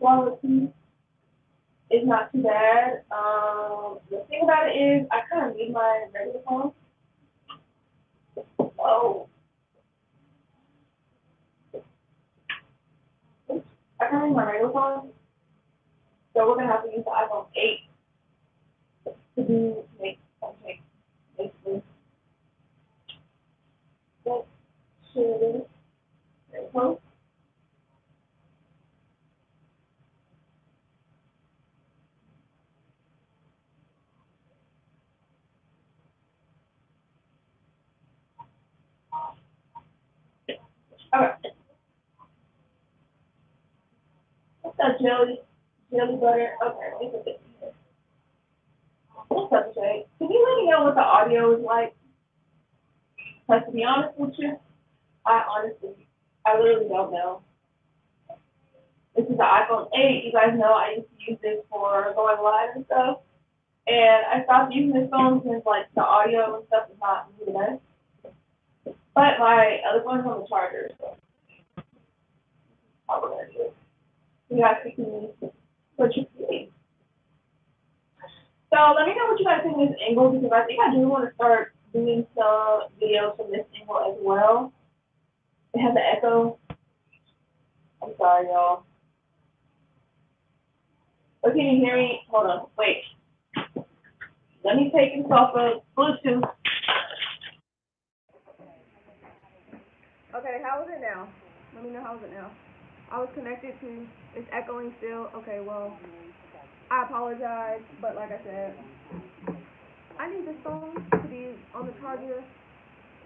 quality is not too bad. The thing about it is I kind of need my regular phone. Oh, I kind of need my regular phone. So we're gonna have to use the iPhone 8 to do make something basically. Let's share this. Okay. What's that jelly butter? Okay, let me put this in here. What's up, Shay? Can you let me know what the audio is like? Because to be honest with you, I literally don't know. This is the iPhone 8. You guys know I used to use this for going live and stuff. And I stopped using this phone since like the audio and stuff is not really the best. But my other phone's on the charger, so how we're gonna do it. You guys can what you see. So let me know what you guys think of this angle because I think I do want to start doing some videos from this angle as well. It has an echo. I'm sorry, y'all. But can you hear me? Hold on, wait. Let me take this off of Bluetooth. Okay, how is it now? Let me know how is it now. I was connected to, it's echoing still. Okay, well, I apologize, but like I said, I need this phone to be on the charger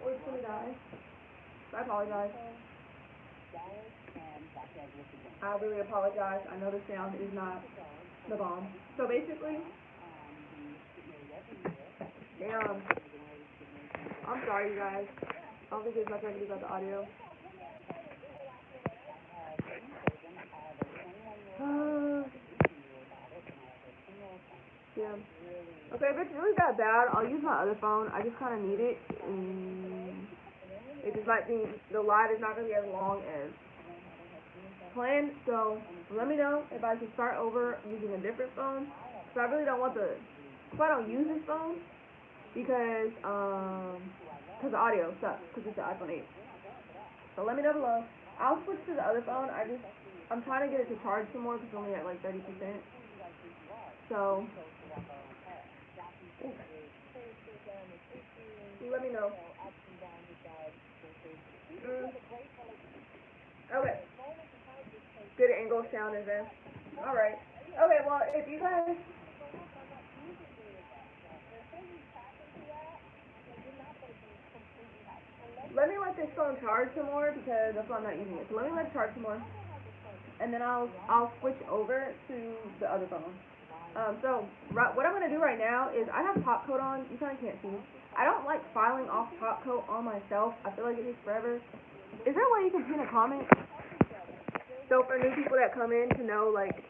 or it's gonna die. So I apologize. I really apologize. I know the sound is not the bomb. So basically, damn, I'm sorry you guys. I don't think there's much I can do about the audio. Yeah. Okay, if it's really that bad, I'll use my other phone. I just kind of need it. It just might be, the live is not going to be as long as planned. So let me know if I can start over using a different phone. So I really don't want the, if I don't use this phone, because the audio sucks, because it's the iPhone 8. So let me know below. I'll switch to the other phone. I'm trying to get it to charge some more because it's only at like 30%. So, let me know. Okay. Good angle sound is in. Alright. Okay, well, if you guys... Let me let this phone charge some more because that's why I'm not using it. So let me let it charge some more. And then I'll switch over to the other phone. What I'm going to do right now is I have top coat on. You kind of can't see. I don't like filing off top coat on myself. I feel like it takes forever. Is there a way you can pin a comment? So for new people that come in to know, like,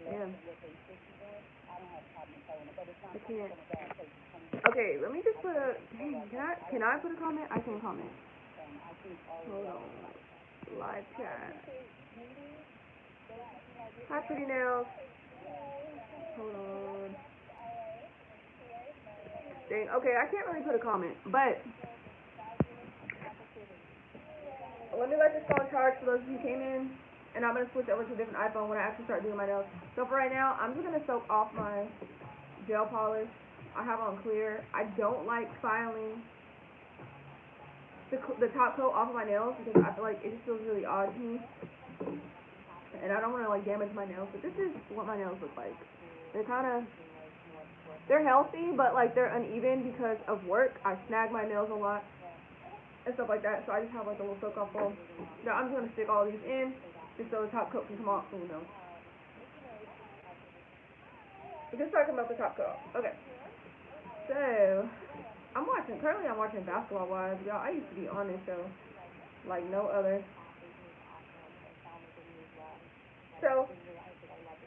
damn. I can't. Okay, let me just put a, dang, can I put a comment? I can't comment. Hold on. Live chat. Hi, Pretty Nails. Hold on. Dang, okay, I can't really put a comment, but let me let this phone charge for those of you who came in, and I'm going to switch over to a different iPhone when I actually start doing my nails. So for right now, I'm just going to soak off my gel polish. I have on clear. I don't like filing the top coat off of my nails because I feel like it just feels really odd to me. And I don't want to like damage my nails, but this is what my nails look like. They're healthy, but like they're uneven because of work. I snag my nails a lot and stuff like that, so I just have like a little soak off foam. Now I'm just going to stick all these in just so the top coat can come off from the nails. So just talking about the top coat. Okay. So currently I'm watching Basketball Wives. Y'all, I used to be on this show like no other. So,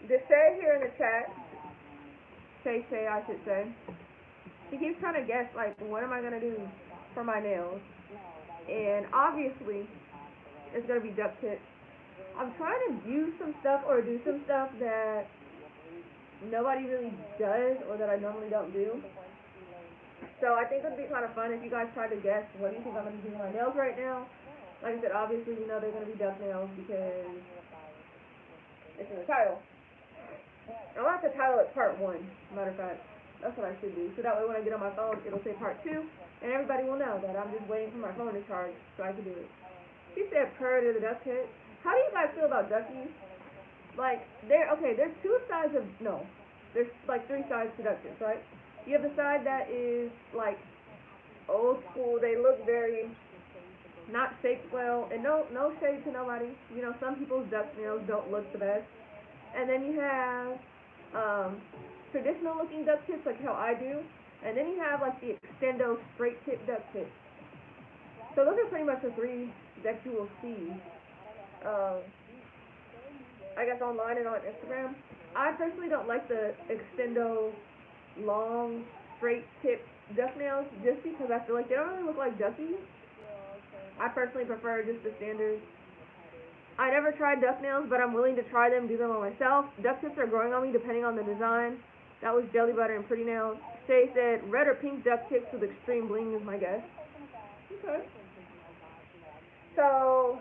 just say here in the chat, say, I should say, he keeps trying to guess, like, what am I going to do for my nails? And obviously, it's gonna be duct tips. I'm trying to use some stuff or do some stuff that nobody really does or that I normally don't do. So I think it would be kind of fun if you guys tried to guess what do you think I'm gonna do with my nails right now. Like I said, obviously you know they're gonna be duck nails because it's in the title. I'll have to title it part 1, matter of fact. That's what I should do. So that way when I get on my phone, it'll say part 2, and everybody will know that I'm just waiting for my phone to charge so I can do it. She said purr to the duck head. How do you guys feel about duckies? Like, there's 2 sides of, no, there's like 3 sides to duck tips, right? You have the side that is like old school. They look very not shaped well, and no shade to nobody. You know, some people's duck nails don't look the best. And then you have traditional looking duck tips, like how I do. And then you have like the extendo straight tip duck tips. So those are pretty much the 3 that you will see. I guess online and on Instagram. I personally don't like the extendo long straight tip duck nails just because I feel like they don't really look like duckies. I personally prefer just the standard. I never tried duck nails, but I'm willing to try them, do them on myself. Duck tips are growing on me depending on the design. That was Jelly Butter and Pretty Nails. Shay said red or pink duck tips with extreme bling is my guess. Okay. So,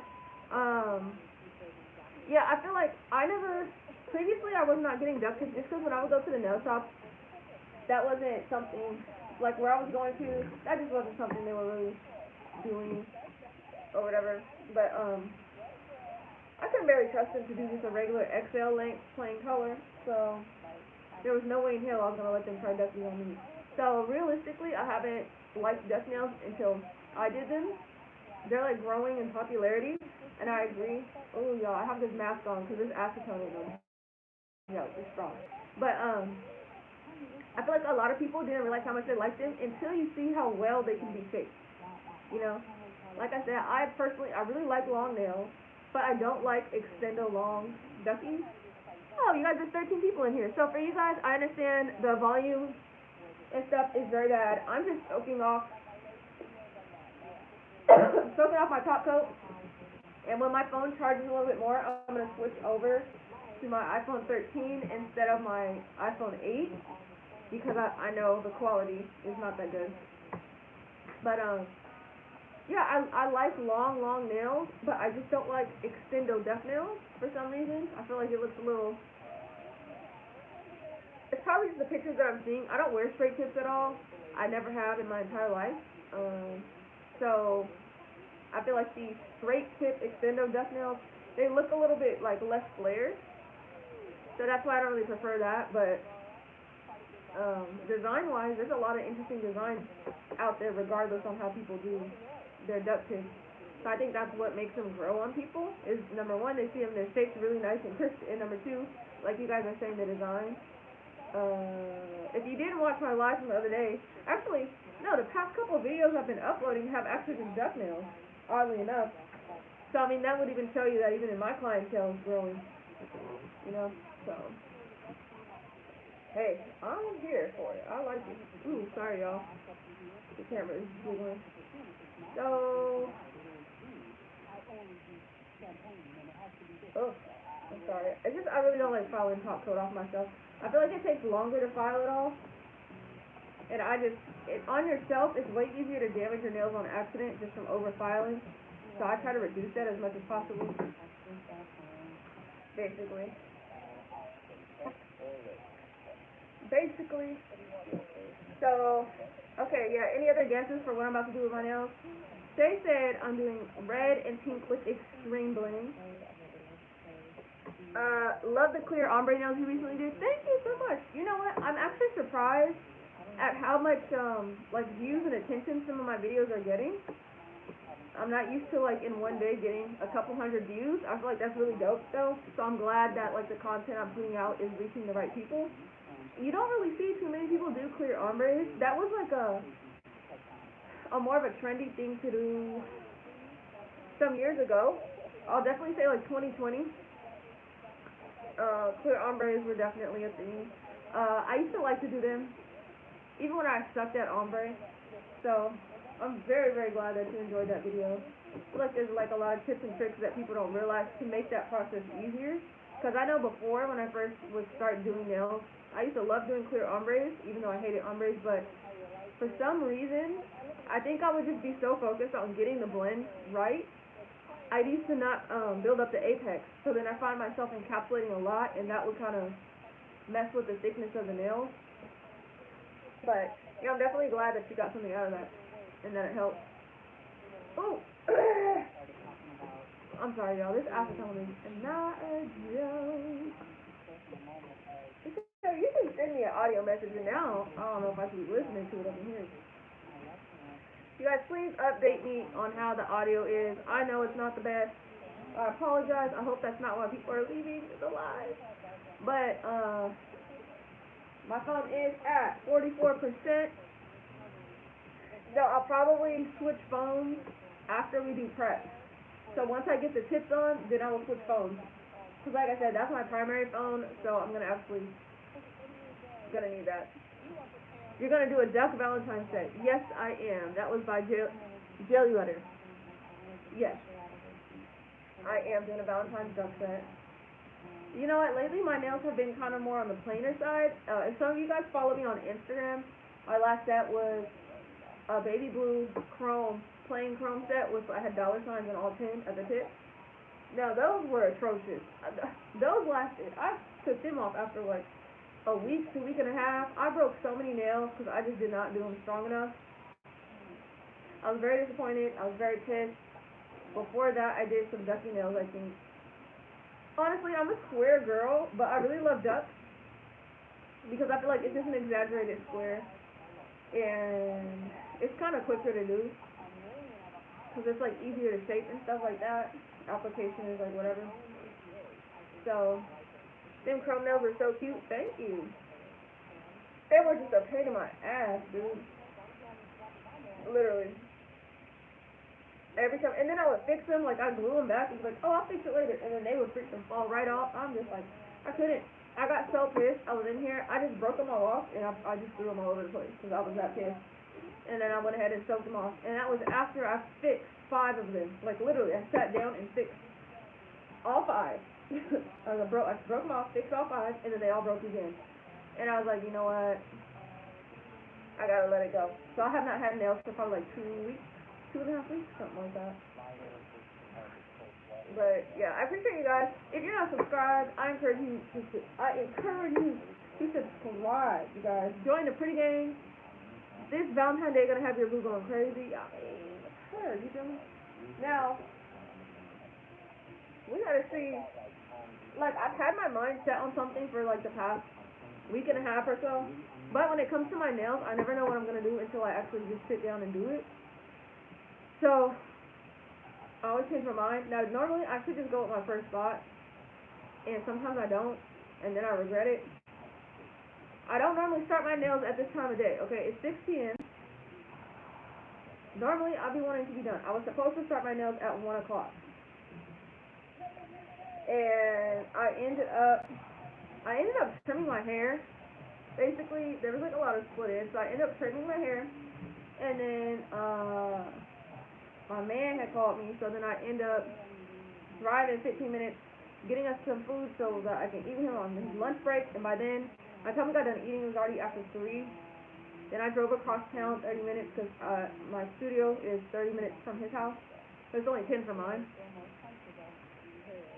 yeah, I feel like previously I was not getting duck tips just because when I would go to the nail shop, that wasn't something, like where I was going to, that just wasn't something they were really doing or whatever. But, I couldn't barely trust them to do just a regular XL length plain color, so there was no way in hell I was going to let them try duckies on me. So realistically, I haven't liked duck nails until I did them. They're like growing in popularity, and I agree. Oh y'all, I have this mask on because there's acetone in them. Yeah, it's strong. But I feel like a lot of people didn't realize how much they liked them until you see how well they can be shaped. You know, like I said, I really like long nails. But I don't like extendo long duckies. Oh, you guys, there's 13 people in here. So for you guys, I understand the volume and stuff is very bad. I'm just soaking off my top coat. And when my phone charges a little bit more, I'm going to switch over to my iPhone 13 instead of my iPhone 8 because I know the quality is not that good. But yeah, I like long nails, but I just don't like extendo duck nails for some reason. I feel like it looks a little. It's probably just the pictures that I'm seeing. I don't wear straight tips at all. I never have in my entire life. So I feel like these straight tip extendo duck nails, they look a little bit like less flared. So that's why I don't really prefer that. But design wise, there's a lot of interesting designs out there regardless on how people do their duck tips. So I think that's what makes them grow on people is number 1, they see them, their shape's really nice and crisp, and number 2, like you guys are saying, the design. If you didn't watch my live from the other day, actually, no, the past couple of videos I've been uploading have actually been duck nails, oddly enough. So I mean, that would even show you that even in my clientele is growing, you know, so. Hey, I'm here for it. I like it. Ooh, sorry y'all. The camera is jiggling. So, oh, I'm sorry. I really don't like filing top coat off myself. I feel like it takes longer to file it off. And on yourself, it's way easier to damage your nails on accident just from over filing. So I try to reduce that as much as possible. Basically. So, okay, yeah, any other guesses for what I'm about to do with my nails? They said I'm doing red and pink with extreme bling. Love the clear ombre nails you recently did. Thank you so much. You know what? I'm actually surprised at how much like views and attention some of my videos are getting. I'm not used to like in one day getting a couple hundred views. I feel like that's really dope though. So I'm glad that like the content I'm putting out is reaching the right people. You don't really see too many people do clear ombres. That was like a more of a trendy thing to do some years ago. I'll definitely say like 2020. Clear ombres were definitely a thing. I used to like to do them even when I sucked at ombre. So I'm very, very glad that you enjoyed that video. feel like there's like a lot of tips and tricks that people don't realize to make that process easier. Because I know before, when I first would start doing nails, I used to love doing clear ombres, even though I hated ombres, but for some reason, I think I would just be so focused on getting the blend right. I used to not build up the apex, so then I find myself encapsulating a lot, and that would kind of mess with the thickness of the nails. But yeah, I'm definitely glad that you got something out of that, and that it helped. Oh, I'm sorry, y'all. This acetone is not a joke. So you can send me an audio message, and now I don't know if I should be listening to it over here. You guys, please update me on how the audio is. I know it's not the best. I apologize. I hope that's not why people are leaving the live. But my phone is at 44%. So I'll probably switch phones after we do prep. So once I get the tips on, then I will switch phones. Because like I said, that's my primary phone, so I'm gonna need that. You're gonna do a duck Valentine set. Yes, I am. That was by Jelly Butter. Yes, I am doing a Valentine's duck set. You know what? Lately, my nails have been kind of more on the plainer side. If some of you guys follow me on Instagram, my last set was a baby blue chrome, plain chrome set with I had dollar signs and all 10 at the tip. Now those were atrocious. Those lasted. I took them off after like a week to a week and a half. I broke so many nails because I just did not do them strong enough. I was very disappointed. I was very pissed. Before that, I did some ducky nails, I think. Honestly, I'm a square girl, but I really love ducks because I feel like it's just an exaggerated square, and it's kind of quicker to do because it's like easier to shape and stuff like that. Application is like whatever. So, them chrome nails were so cute. Thank you. They were just a pain in my ass, dude. Literally. Every time, and then I would fix them, like I glue them back, and like, oh, I'll fix it later, and then they would freaking fall right off. I'm just like, I couldn't. I got so pissed. I was in here, I just broke them all off, and I just threw them all over the place because I was that pissed. And then I went ahead and soaked them off, and that was after I fixed 5 of them. Like literally, I sat down and fixed all 5. I broke them off, fixed all 5, and then they all broke again. And I was like, you know what? I gotta let it go. So I have not had nails for probably like 2 weeks. 2.5 weeks, something like that. But yeah, I appreciate you guys. If you're not subscribed, I encourage you to subscribe. You guys, join the pretty gang. This Valentine's Day gonna have your boo going crazy. I mean, sure, you feel me? Now we gotta see. Like I've had my mind set on something for like the past week and a half or so, but when it comes to my nails, I never know what I'm gonna do until I actually just sit down and do it. So, I always change my mind. Now, normally I should just go with my first thought, and sometimes I don't, and then I regret it. I don't normally start my nails at this time of day, okay? It's 6 p.m. Normally, I'll be wanting to be done. I was supposed to start my nails at 1 o'clock. And I ended up trimming my hair. Basically, there was like a lot of split ends, so I ended up trimming my hair, and then, my man had called me, so then I end up driving 15 minutes, getting us some food so that I can eat with him on his lunch break, and by then, by the time we got done eating, it was already after 3. Then I drove across town 30 minutes because my studio is 30 minutes from his house, so it's only 10 from mine.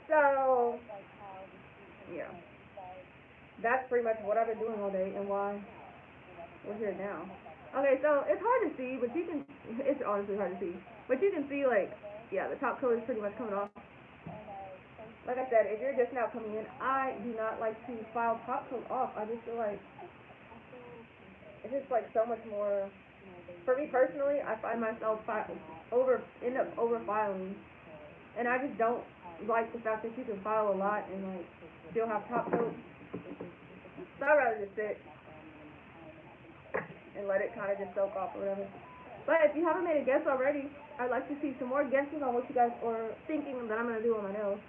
So, yeah. That's pretty much what I've been doing all day and why we're here now. Okay, so it's hard to see, but it's honestly hard to see. But you can see, like, yeah, the top coat is pretty much coming off. Like I said, if you're just now coming in, I do not like to file top coat off. I just feel like it's just, like, so much more. For me personally, I find myself end up over-filing. And I just don't like the fact that you can file a lot and, like, still have top coat. So I'd rather just sit and let it kind of just soak off or whatever. But if you haven't made a guess already, I'd like to see some more guesses on what you guys are thinking that I'm going to do on my nails.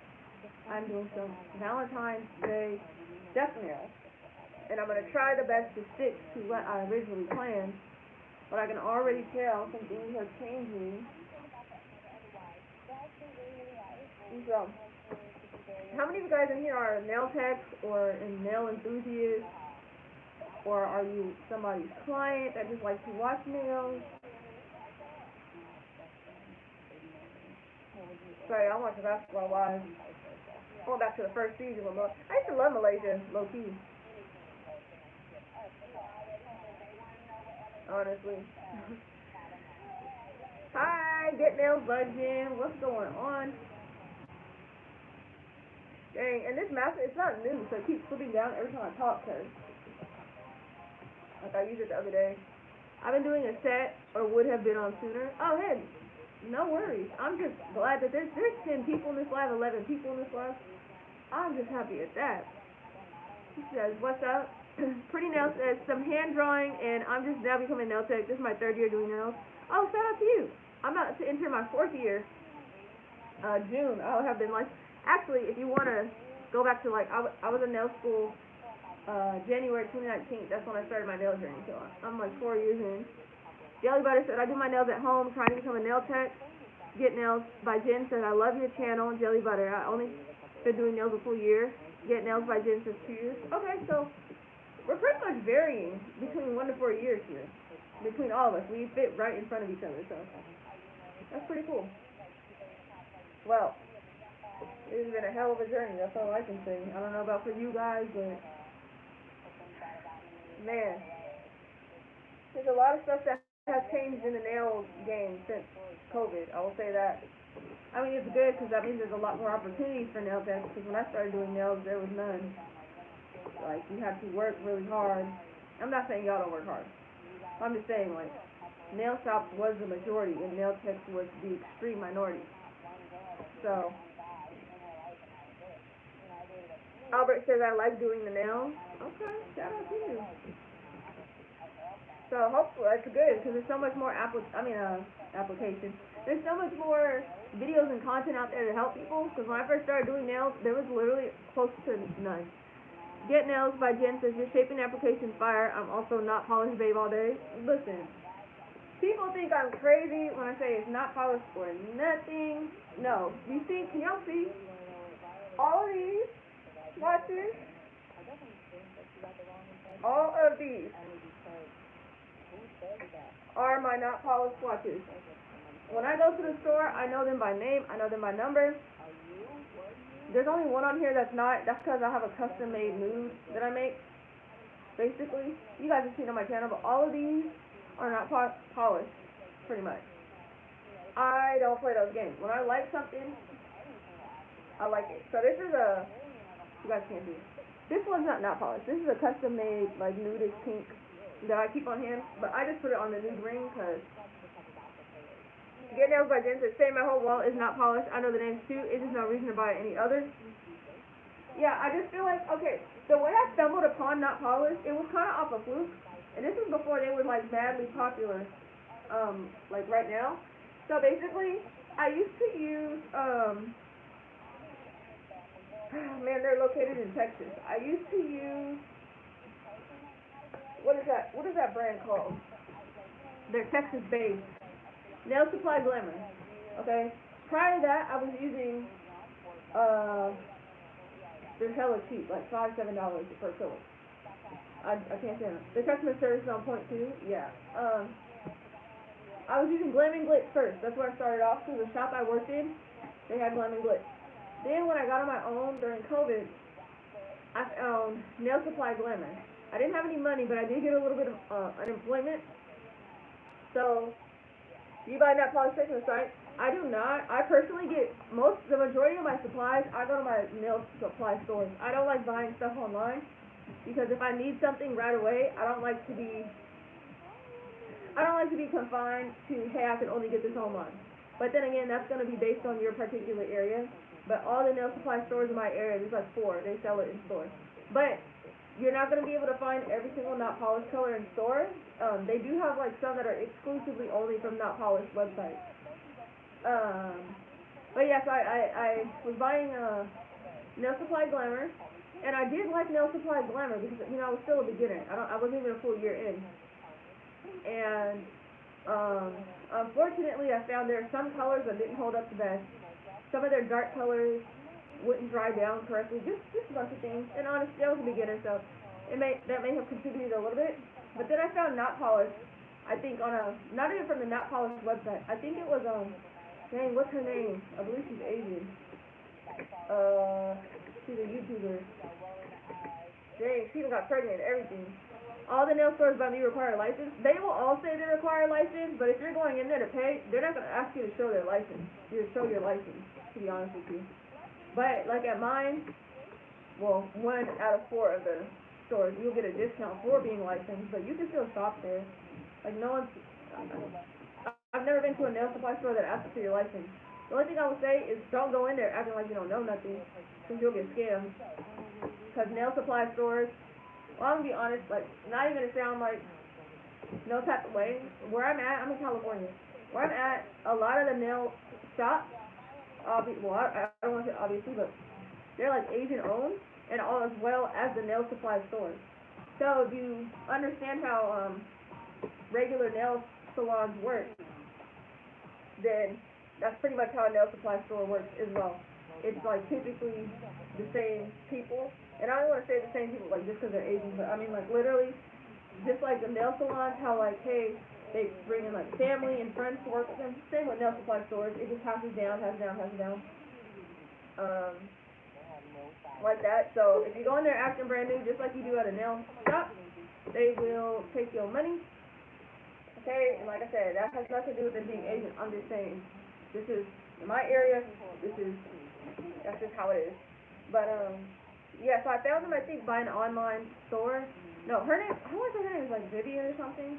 I'm doing some Valentine's Day duck nails. And I'm going to try the best to stick to what I originally planned. But I can already tell some things are changing. So, how many of you guys in here are nail techs or nail enthusiasts? Or are you somebody's client that just likes to watch nails? Sorry, I watched Basketball Wives. Going back to the first season with I used to love Malaysia, low key. Honestly. Hi, Get Nails Budging. What's going on? Dang, and this mask, it's not new, so it keeps slipping down every time I talk, cause like I used it the other day. I've been doing a set, or would have been on sooner. Oh, hey, no worries. I'm just glad that there's 10 people in this live, 11 people in this live. I'm just happy at that. He says, what's up? Pretty Nail says, some hand drawing, and I'm just now becoming a nail tech. This is my 3rd year doing nails. Oh, shout out to you. I'm about to enter my 4th year. June, I'll have been like, actually, if you want to go back to, like, I was in nail school January 2019. That's when I started my nail journey. So I'm like 4 years in. Jelly Butter said, I do my nails at home, trying to become a nail tech. Get Nails by Jen said, I love your channel. Jelly Butter, I only been doing nails a full year. Get Nails by Jen says 2 years. Okay, so we're pretty much varying between 1 to 4 years here. Between all of us. We fit right in front of each other, so that's pretty cool. Well, this has been a hell of a journey, that's all I can say. I don't know about for you guys, but man, there's a lot of stuff that has changed in the nail game since COVID, I will say that. I mean, it's good because that means there's a lot more opportunities for nail techs, because when I started doing nails, there was none. Like, you have to work really hard. I'm not saying y'all don't work hard. I'm just saying, like, nail shops was the majority, and nail techs was the extreme minority. So, Albert says, I like doing the nails. Okay, shout out to you. So, hopefully, that's good, because there's so much more application. There's so much more videos and content out there to help people, because when I first started doing nails, there was literally close to none. Get Nails by Jen says, your shaping application fire. I'm also not polished babe all day. Listen, people think I'm crazy when I say it's not polished or nothing. No, you see, can y'all see? All of these watches, all of these are my not polished watches. When I go to the store, I know them by name, I know them by number. There's only one on here that's not. That's because I have a custom-made nude that I make. Basically, you guys have seen on my channel, but all of these are not polished, pretty much. I don't play those games. When I like something, I like it. So this is a. You guys can't see. This one's not polished. This is a custom-made, like, nudish pink that I keep on hand, but I just put it on the nude ring because. Get Nails by Jen says, say my whole wall is not polished. I know the names too. Is just no reason to buy any others. Yeah, I just feel like, okay, the way I stumbled upon not polished, it was kind of off a fluke. And this was before they were, like, madly popular, like, right now. So, basically, I used to use, man, they're located in Texas. I used to use, what is that brand called? They're Texas-based. Nail Supply Glamour. Okay? Prior to that, I was using, they're hella cheap, like $5-7 per filler. I can't stand them. The customer service is on point too. Yeah. I was using Glam and Glitz first. That's where I started off, because the shop I worked in, they had Glam and Glitz. Then when I got on my own during COVID, I found Nail Supply Glamour. I didn't have any money, but I did get a little bit of unemployment. So, you buy not polished on the site? I do not. I personally get the majority of my supplies. I go to my nail supply stores. I don't like buying stuff online because if I need something right away, I don't like to be confined to, hey, I can only get this online. But then again, that's going to be based on your particular area. But all the nail supply stores in my area, there's like 4. They sell it in store. But you're not going to be able to find every single not polished color in store. They do have like some that are exclusively only from not polished websites. But yes, I was buying Nail Supply Glamour, and I did like Nail Supply Glamour because I was still a beginner. I wasn't even a full year in, and unfortunately, I found there are some colors that didn't hold up the best. some of their dark colors wouldn't dry down correctly, just a bunch of things. And honestly, I was a beginner, so that may have contributed a little bit. But then I found Not Polished, I think on a, not even from the Not Polished website. I think it was, dang, what's her name? I believe she's Asian. She's a YouTuber. Dang, she even got pregnant and everything. All the nail stores by me require a license. They will all say they require a license, but if you're going in there to pay, they're not going to ask you to show their license. You show your license, to be honest with you. But, like at mine, well, 1 out of 4 of the stores, you'll get a discount for being licensed, but you can still shop there. Like, no one's, I've never been to a nail supply store that asks for your license. The only thing I would say is don't go in there acting like you don't know nothing, because you'll get scammed. Because nail supply stores, well, I'm going to be honest, like, not even to sound like no type of way. Where I'm at, I'm in California. Where I'm at, a lot of the nail shops, well, I don't want to say obviously, but they're like Asian owned, and all as well as the nail supply stores. So if you understand how regular nail salons work, then that's pretty much how a nail supply store works as well. It's like typically the same people, and I don't want to say the same people like just because they're Asian, but I mean like literally, just like the nail salons, how like, hey, they bring in like family and friends to work with them. Same with nail supply stores, it just passes down, like that. So if you go in there acting brand new, just like you do at a nail shop, they will take your money. Okay, and like I said, that has nothing to do with them being Asian. I'm just saying, this is in my area. That's just how it is. But yeah. So I found them, I think, by an online store. No, her name. I want to say her name is like Vivian or something.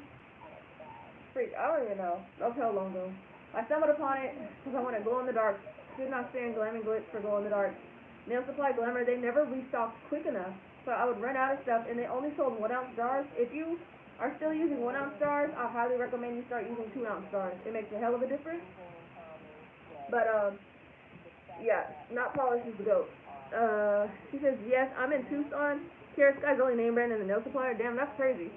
Freak, I don't even know. That was how long ago. I stumbled upon it because I wanted glow in the dark. Could not stand glam and glitz for glow in the dark. Nail Supply Glamour, they never restocked quick enough, so I would run out of stuff, and they only sold 1-ounce jars. If you are still using 1-ounce jars, I highly recommend you start using 2-ounce jars. It makes a hell of a difference. But yeah, Not Polished is the goat. She says, yes, I'm in Tucson. Kara Sky's only name brand in the nail supplier. Damn, that's crazy.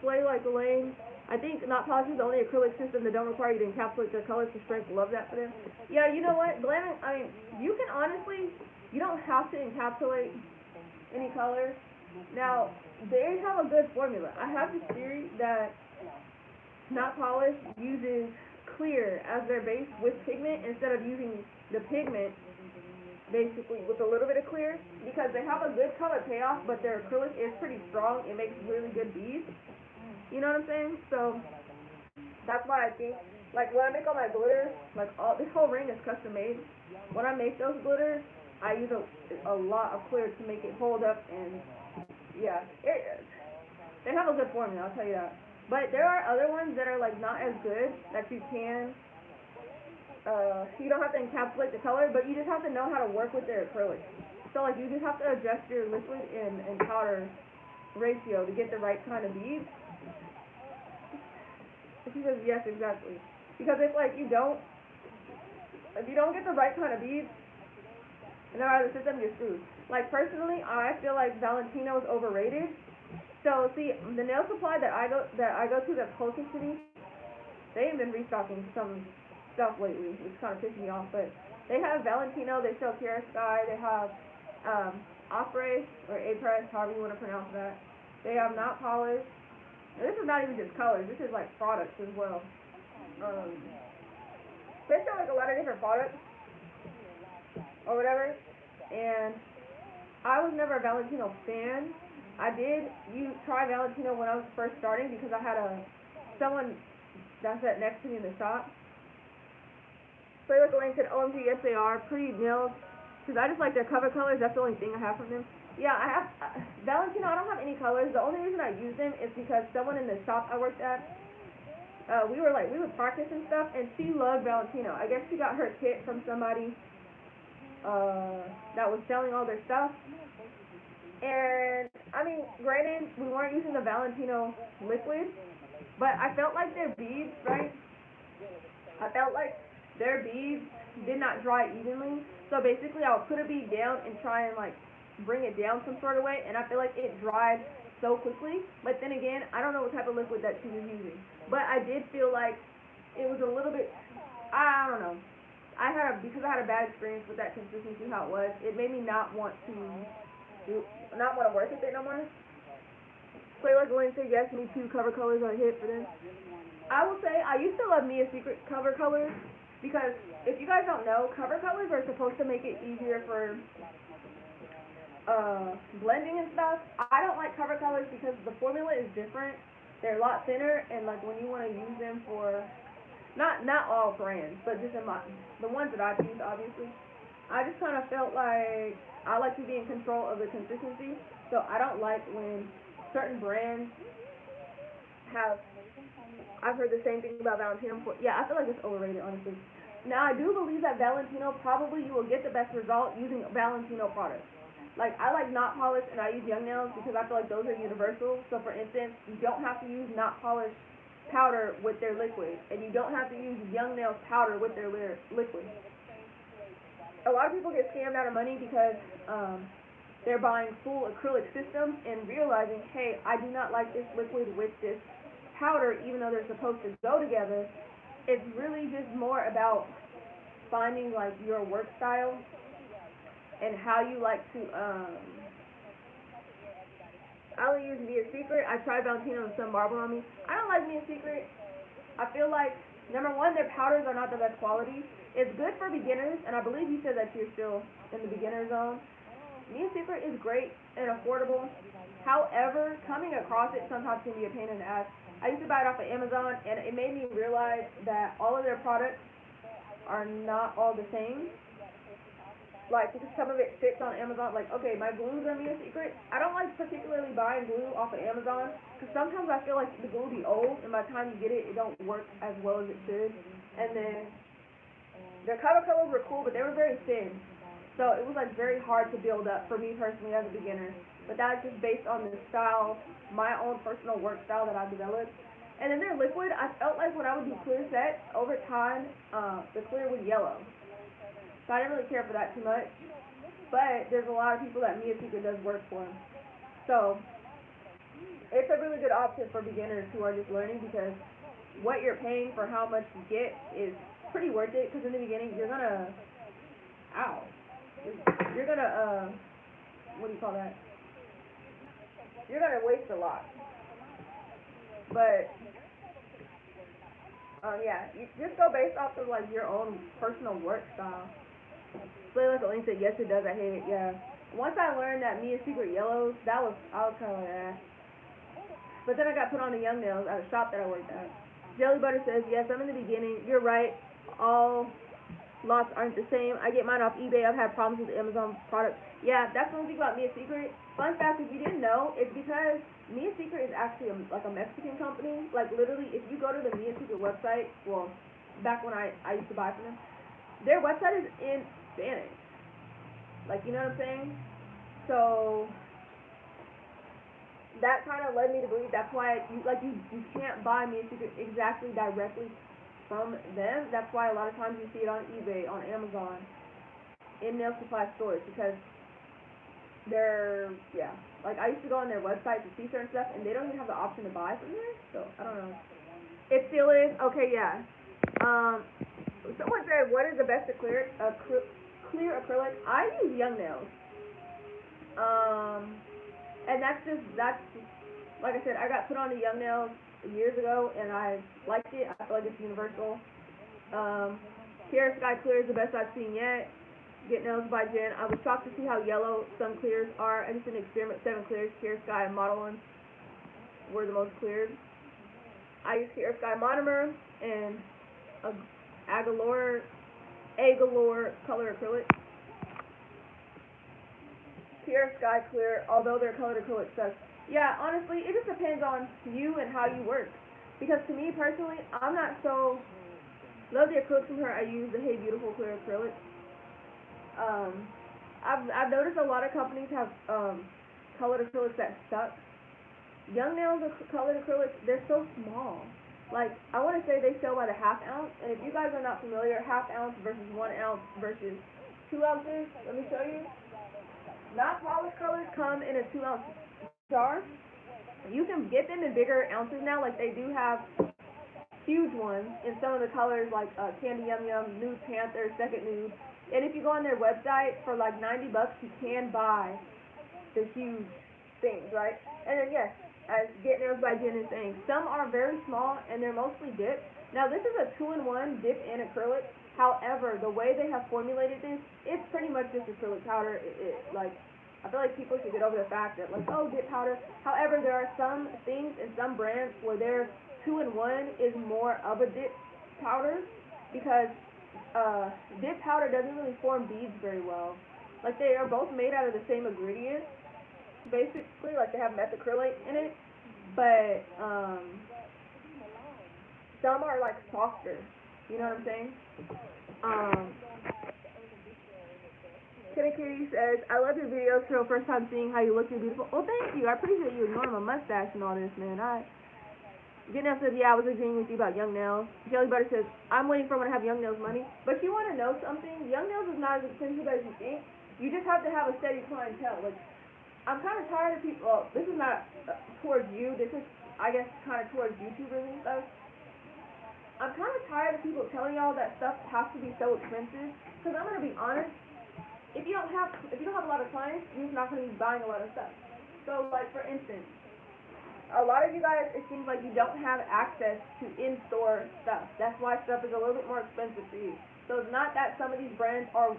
Slay Like Elaine. I think Not Polished is the only acrylic system that don't require you to encapsulate their colors for strength. Love that for them. Yeah, you know what? Glamming, I mean, you can honestly, you don't have to encapsulate any color. Now, they have a good formula. I have this theory that Not Polished uses clear as their base with pigment instead of using the pigment basically with a little bit of clear, because they have a good color payoff, but their acrylic is pretty strong. It makes really good beads. You know what I'm saying? So that's why I think, like when I make all my glitters, like this whole ring is custom made. When I make those glitters, I use a lot of clear to make it hold up, and yeah, they have a good formula, I'll tell you that. But there are other ones that are like not as good that you can. You don't have to encapsulate the color, but you just have to know how to work with their acrylic. So like you just have to adjust your liquid and powder ratio to get the right kind of beads. She says yes, exactly. Because if like you don't get the right kind of beads, and they're out of the system, you're screwed. Like personally, I feel like Valentino is overrated. So see, the nail supply that I go to that's closest to me, they ain't been restocking some stuff lately, which kind of pisses me off. But they have Valentino, they sell Kiara Sky, they have Opre or A-Press, however you want to pronounce that. They have Not Polished. And this is not even just colors, this is like products as well. They sell like a lot of different products or whatever, and I was never a Valentino fan. I did try Valentino when I was first starting because I had someone that sat next to me in the shop. Play Like Elaine said, OMG, yes they are, pretty nails, because I just like their cover colors, that's the only thing I have from them. Yeah, I have, Valentino, I don't have any colors. The only reason I use them is because someone in the shop I worked at, we would practice and stuff, and she loved Valentino. I guess she got her kit from somebody that was selling all their stuff. And, I mean, granted, we weren't using the Valentino liquid, but I felt like their beads, right? I felt like their beads did not dry evenly. So basically, I would put a bead down and try and, like, bring it down some sort of way, and I feel like it dried so quickly. But then again, I don't know what type of liquid that she was using. But I did feel like it was a little bit, I don't know. because I had a bad experience with that consistency, how it was, it made me not want to work with it no more. So like Lane said, yes, me too, cover colors are a hit for them. I will say, I used to love Mia's Secret cover colors, because if you guys don't know, cover colors are supposed to make it easier for blending and stuff. I don't like cover colors because the formula is different. They're a lot thinner, and like when you want to use them for, not all brands, but just the ones that I've used, obviously, I just kind of felt like I like to be in control of the consistency, so I don't like when certain brands have. I've heard the same thing about Valentino before. Yeah, I feel like it's overrated, honestly. Now, I do believe that Valentino, probably you will get the best result using Valentino products. Like, I like knot polish and I use Young Nails because I feel like those are universal. So, for instance, you don't have to use knot polish powder with their liquid, and you don't have to use Young Nails powder with their liquid. A lot of people get scammed out of money because they're buying full acrylic systems and realizing, hey, I do not like this liquid with this powder, even though they're supposed to go together. It's really just more about finding like your work style and how you like to. I only use Mia's Secret. I tried Valentino and some marble on me. I don't like Mia's Secret. I feel like number one, their powders are not the best quality. It's good for beginners, and I believe you said that you're still in the beginner zone. Mia's Secret is great and affordable. However, coming across it sometimes can be a pain in the ass. I used to buy it off of Amazon, and it made me realize that all of their products are not all the same. Like, because some of it sits on Amazon. Like, okay, my glues are Mia's Secret. I don't like particularly buying glue off of Amazon, because sometimes I feel like the glue will be old, and by the time you get it, it don't work as well as it should. And then their cover colors were cool, but they were very thin. So it was like very hard to build up for me personally as a beginner. But that's just based on the style, my own personal work style that I developed. And then their liquid, I felt like when I would do clear sets, over time, the clear would yellow. So I didn't really care for that too much. But there's a lot of people that Mia's Secret does work for. So it's a really good option for beginners who are just learning, because what you're paying for how much you get is pretty worth it. Because in the beginning, you're gonna, you're gonna, what do you call that? You're gonna waste a lot. But yeah, you just go based off of like your own personal work style. So like Elaine said, yes it does, I hate it, yeah. Once I learned that Mia's Secret yellows, I was kinda like, eh. But then I got put on the Young Nails at a shop that I worked at. Jelly Butter says, yes, I'm in the beginning, you're right, all lots aren't the same. I get mine off eBay. I've had problems with Amazon products. Yeah, that's the one thing about Mia's Secret. Fun fact, if you didn't know, it's because Mia's Secret is actually like a Mexican company. Like literally, if you go to the Mia's Secret website, well, back when I used to buy from them, their website is in Spanish. Like, you know what I'm saying? So that kind of led me to believe that's why you can't buy Mia's Secret exactly directly from them. That's why a lot of times you see it on eBay, on Amazon, in nail supply stores, because they're, yeah. Like, I used to go on their website to see certain stuff, and they don't even have the option to buy from there, so, I don't know. It still is? Okay, yeah. Someone said, what is the best clear acrylic? I use Young Nails. And that's like I said, I got put on the Young Nails years ago, and I liked it. I feel like it's universal. Kiara Sky Clear is the best I've seen yet. Get Nails by Jen. I was shocked to see how yellow some clears are. I just didn't experiment 7 clears. Kiara Sky and Model ones were the most cleared. I use Kiara Sky Monomer and Agalore color acrylic. Kiara Sky Clear, although their colored acrylic sucks. Yeah, honestly, it just depends on you and how you work. Because to me personally, I'm not so love the acrylics from her. I use the Hey Beautiful clear acrylic. I've noticed a lot of companies have colored acrylics that suck. Young Nails colored acrylics, they're so small. Like, I want to say they sell by the half ounce, and if you guys are not familiar, half ounce versus 1 ounce versus 2 ounces, let me show you. Not polished colors come in a 2 ounce jar. You can get them in bigger ounces now, like they do have huge ones in some of the colors like Candy Yum Yum, Nude Panther, Second Nude. And if you go on their website for like $90, you can buy the huge things, right? And then yes, as Get Nails by Jen is saying, some are very small and they're mostly dipped. Now this is a 2-in-1 dip and acrylic. However, the way they have formulated this, it's pretty much just acrylic powder. Like, I feel like people should get over the fact that like, oh, dip powder. However, there are some things in some brands where their 2-in-1 is more of a dip powder because dip powder doesn't really form beads very well. Like they are both made out of the same ingredient, basically. Like they have methacrylate in it, but some are like softer. You know what I'm saying? Kitty says, I love your videos, so first time seeing how you look, you're beautiful. Oh, thank you. I appreciate you ignoring my mustache and all this, man. Getting up says, yeah, I was agreeing with you about Young Nails. Jelly Butter says, I'm waiting for when I have Young Nails money. But you want to know something? Young Nails is not as expensive as you think. You just have to have a steady clientele. Like, I'm kind of tired of people. Well, this is not towards you. This is, I guess, kind of towards YouTubers and stuff. I'm kind of tired of people telling y'all that stuff has to be so expensive. Because I'm going to be honest. If you don't have a lot of clients, you're just not going to be buying a lot of stuff. So, like, for instance, a lot of you guys, it seems like you don't have access to in-store stuff. That's why stuff is a little bit more expensive for you. So it's not that some of these brands are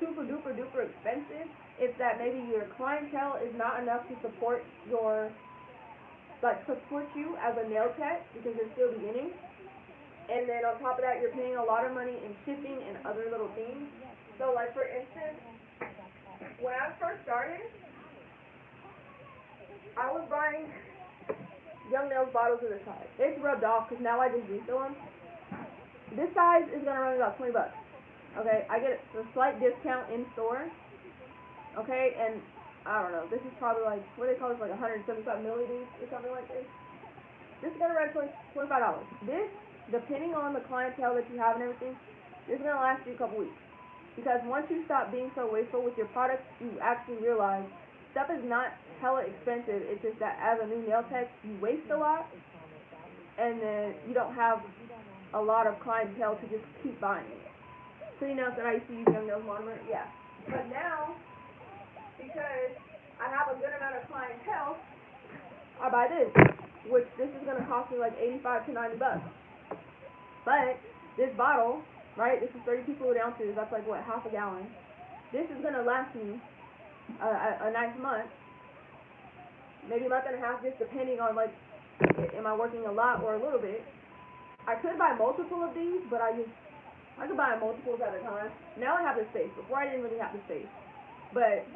super duper duper expensive. It's that maybe your clientele is not enough to support your, like, support you as a nail tech because you're still beginning. And then on top of that, you're paying a lot of money in shipping and other little things. So, like, for instance, when I first started, I was buying Young Nails bottles of this size. It's rubbed off because now I just refill them. This size is going to run me about $20. Okay, I get a slight discount in store. Okay, and I don't know, this is probably like, what do they call this, like 175 milliliters or something like this. This is going to run $25. This, depending on the clientele that you have and everything, this is going to last you a couple weeks. Because once you stop being so wasteful with your products, you actually realize stuff is not hella expensive. It's just that as a new nail tech, you waste a lot, and then you don't have a lot of clientele to just keep buying it. So you know that I used to use Young Nails monomer, yeah. But now, because I have a good amount of clientele, I buy this, which this is gonna cost me like $85 to $90. But this bottle, right? This is 32 fluid ounces. That's like what, half a gallon. This is gonna last me a nice month, maybe a month and a half, just depending on like, am I working a lot or a little bit. I could buy multiple of these, but I could buy multiples at a time. Now I have the space. Before I didn't really have the space. But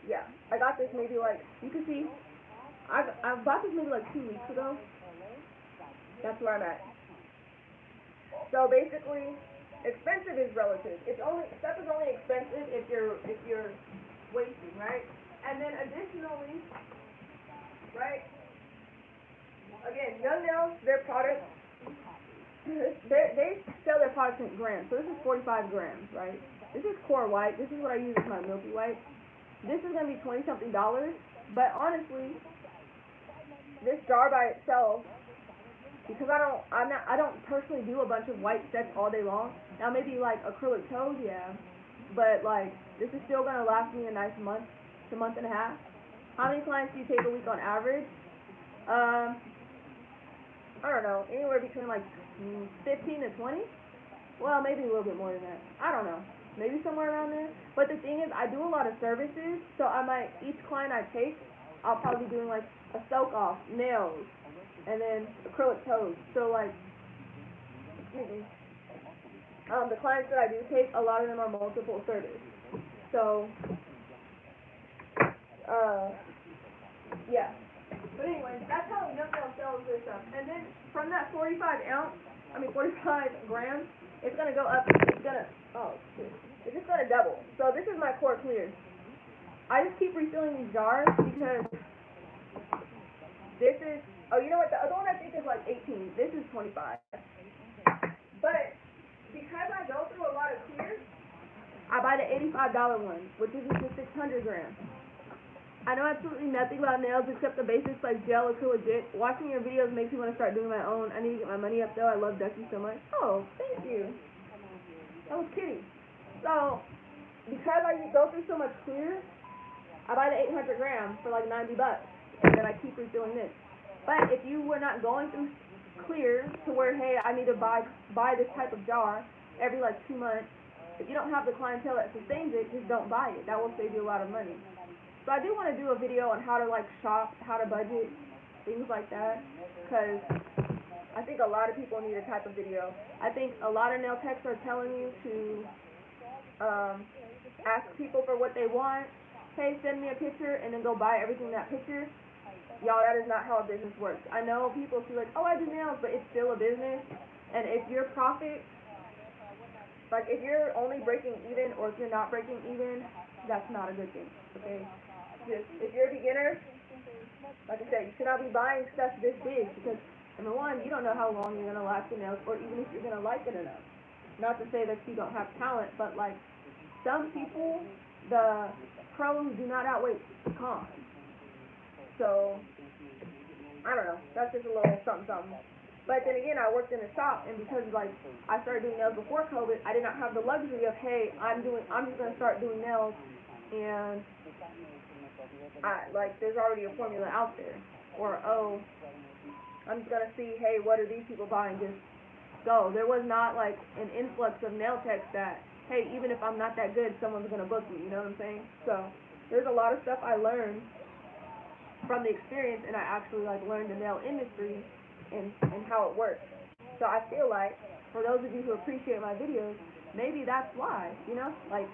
yeah, I got this maybe like, you can see, I bought this maybe like 2 weeks ago. That's where I'm at. So basically, expensive is relative. Stuff is only expensive if you're wasting, right? And then additionally, right? Again, Young Nails, their products, they sell their products in grams. So this is 45 grams, right? This is core white. This is what I use as my milky white. This is gonna be $20-something. But honestly, this jar by itself, because I don't personally do a bunch of white sets all day long. Now maybe like acrylic toes, yeah, but like this is still gonna last me a nice month to month and a half. How many clients do you take a week on average? I don't know, anywhere between like 15 to 20. Well, maybe a little bit more than that. I don't know, maybe somewhere around there. But the thing is, I do a lot of services, so each client I take, I'll probably be doing like a soak off, nails, and then acrylic toes. So like, the clients that I do take, a lot of them are multiple service. So, yeah. But anyway, that's how Young Nails sells this stuff. And then from that 45 grams, it's gonna go up. It's just gonna double. So this is my core clear. I just keep refilling these jars because this is. Oh, you know what? The other one I think is like 18. This is 25. But because I go through a lot of clears, I buy the $85 one, which is just 600 grams. I know absolutely nothing about nails except the basics like gel, acrylic, legit. Watching your videos makes me want to start doing my own. I need to get my money up though. I love Ducky so much. Oh, thank you. That was kitty. So, because I go through so much clear, I buy the 800 grams for like 90 bucks, and then I keep refilling this. But if you were not going through clear to where, hey, I need to buy this type of jar every like 2 months, if you don't have the clientele that sustains it, just don't buy it. That will save you a lot of money. So I do want to do a video on how to like shop, how to budget, things like that, because I think a lot of people need a type of video. I think a lot of nail techs are telling you to ask people for what they want. Hey, send me a picture, and then go buy everything in that picture. Y'all, that is not how a business works. I know people feel like, oh, I do nails, but it's still a business. And if your profit, like if you're only breaking even or if you're not breaking even, that's not a good thing, okay? Just, if you're a beginner, like I said, you should not be buying stuff this big because, number one, you don't know how long you're going to last your nails or even if you're going to like it enough. Not to say that you don't have talent, but like some people, the pros do not outweigh the cons. So, I don't know. That's just a little something, something. But then again, I worked in a shop, and because like I started doing nails before COVID, I did not have the luxury of, hey, I'm just gonna start doing nails, and there's already a formula out there, or oh, I'm just gonna see, hey, what are these people buying? Just go. There was not like an influx of nail techs that, hey, even if I'm not that good, someone's gonna book me. You know what I'm saying? So there's a lot of stuff I learned from the experience, and I actually like learned the nail industry and how it works. So I feel like for those of you who appreciate my videos, maybe that's why, you know, like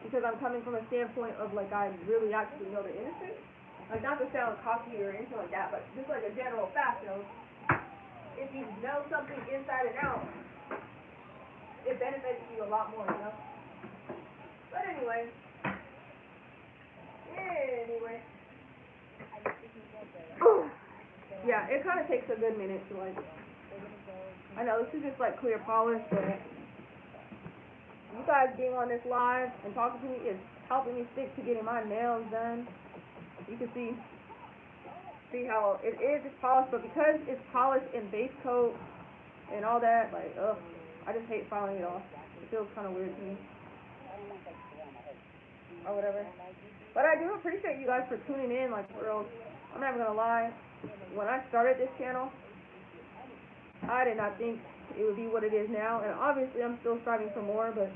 because I'm coming from a standpoint of like I really actually know the industry. Like not to sound cocky or anything like that, but just like a general fact, you know, if you know something inside and out, it benefits you a lot more, you know. But anyway. Yeah, it kind of takes a good minute to like, I know this is just like clear polish, but you guys being on this live and talking to me is helping me stick to getting my nails done. You can see how it is just polished, but because it's polished in base coat and all that, like, I just hate filing it off. It feels kind of weird to me. Or whatever. But I do appreciate you guys for tuning in, like, for real. I'm not even gonna lie. When I started this channel, I did not think it would be what it is now, and obviously I'm still striving for more, but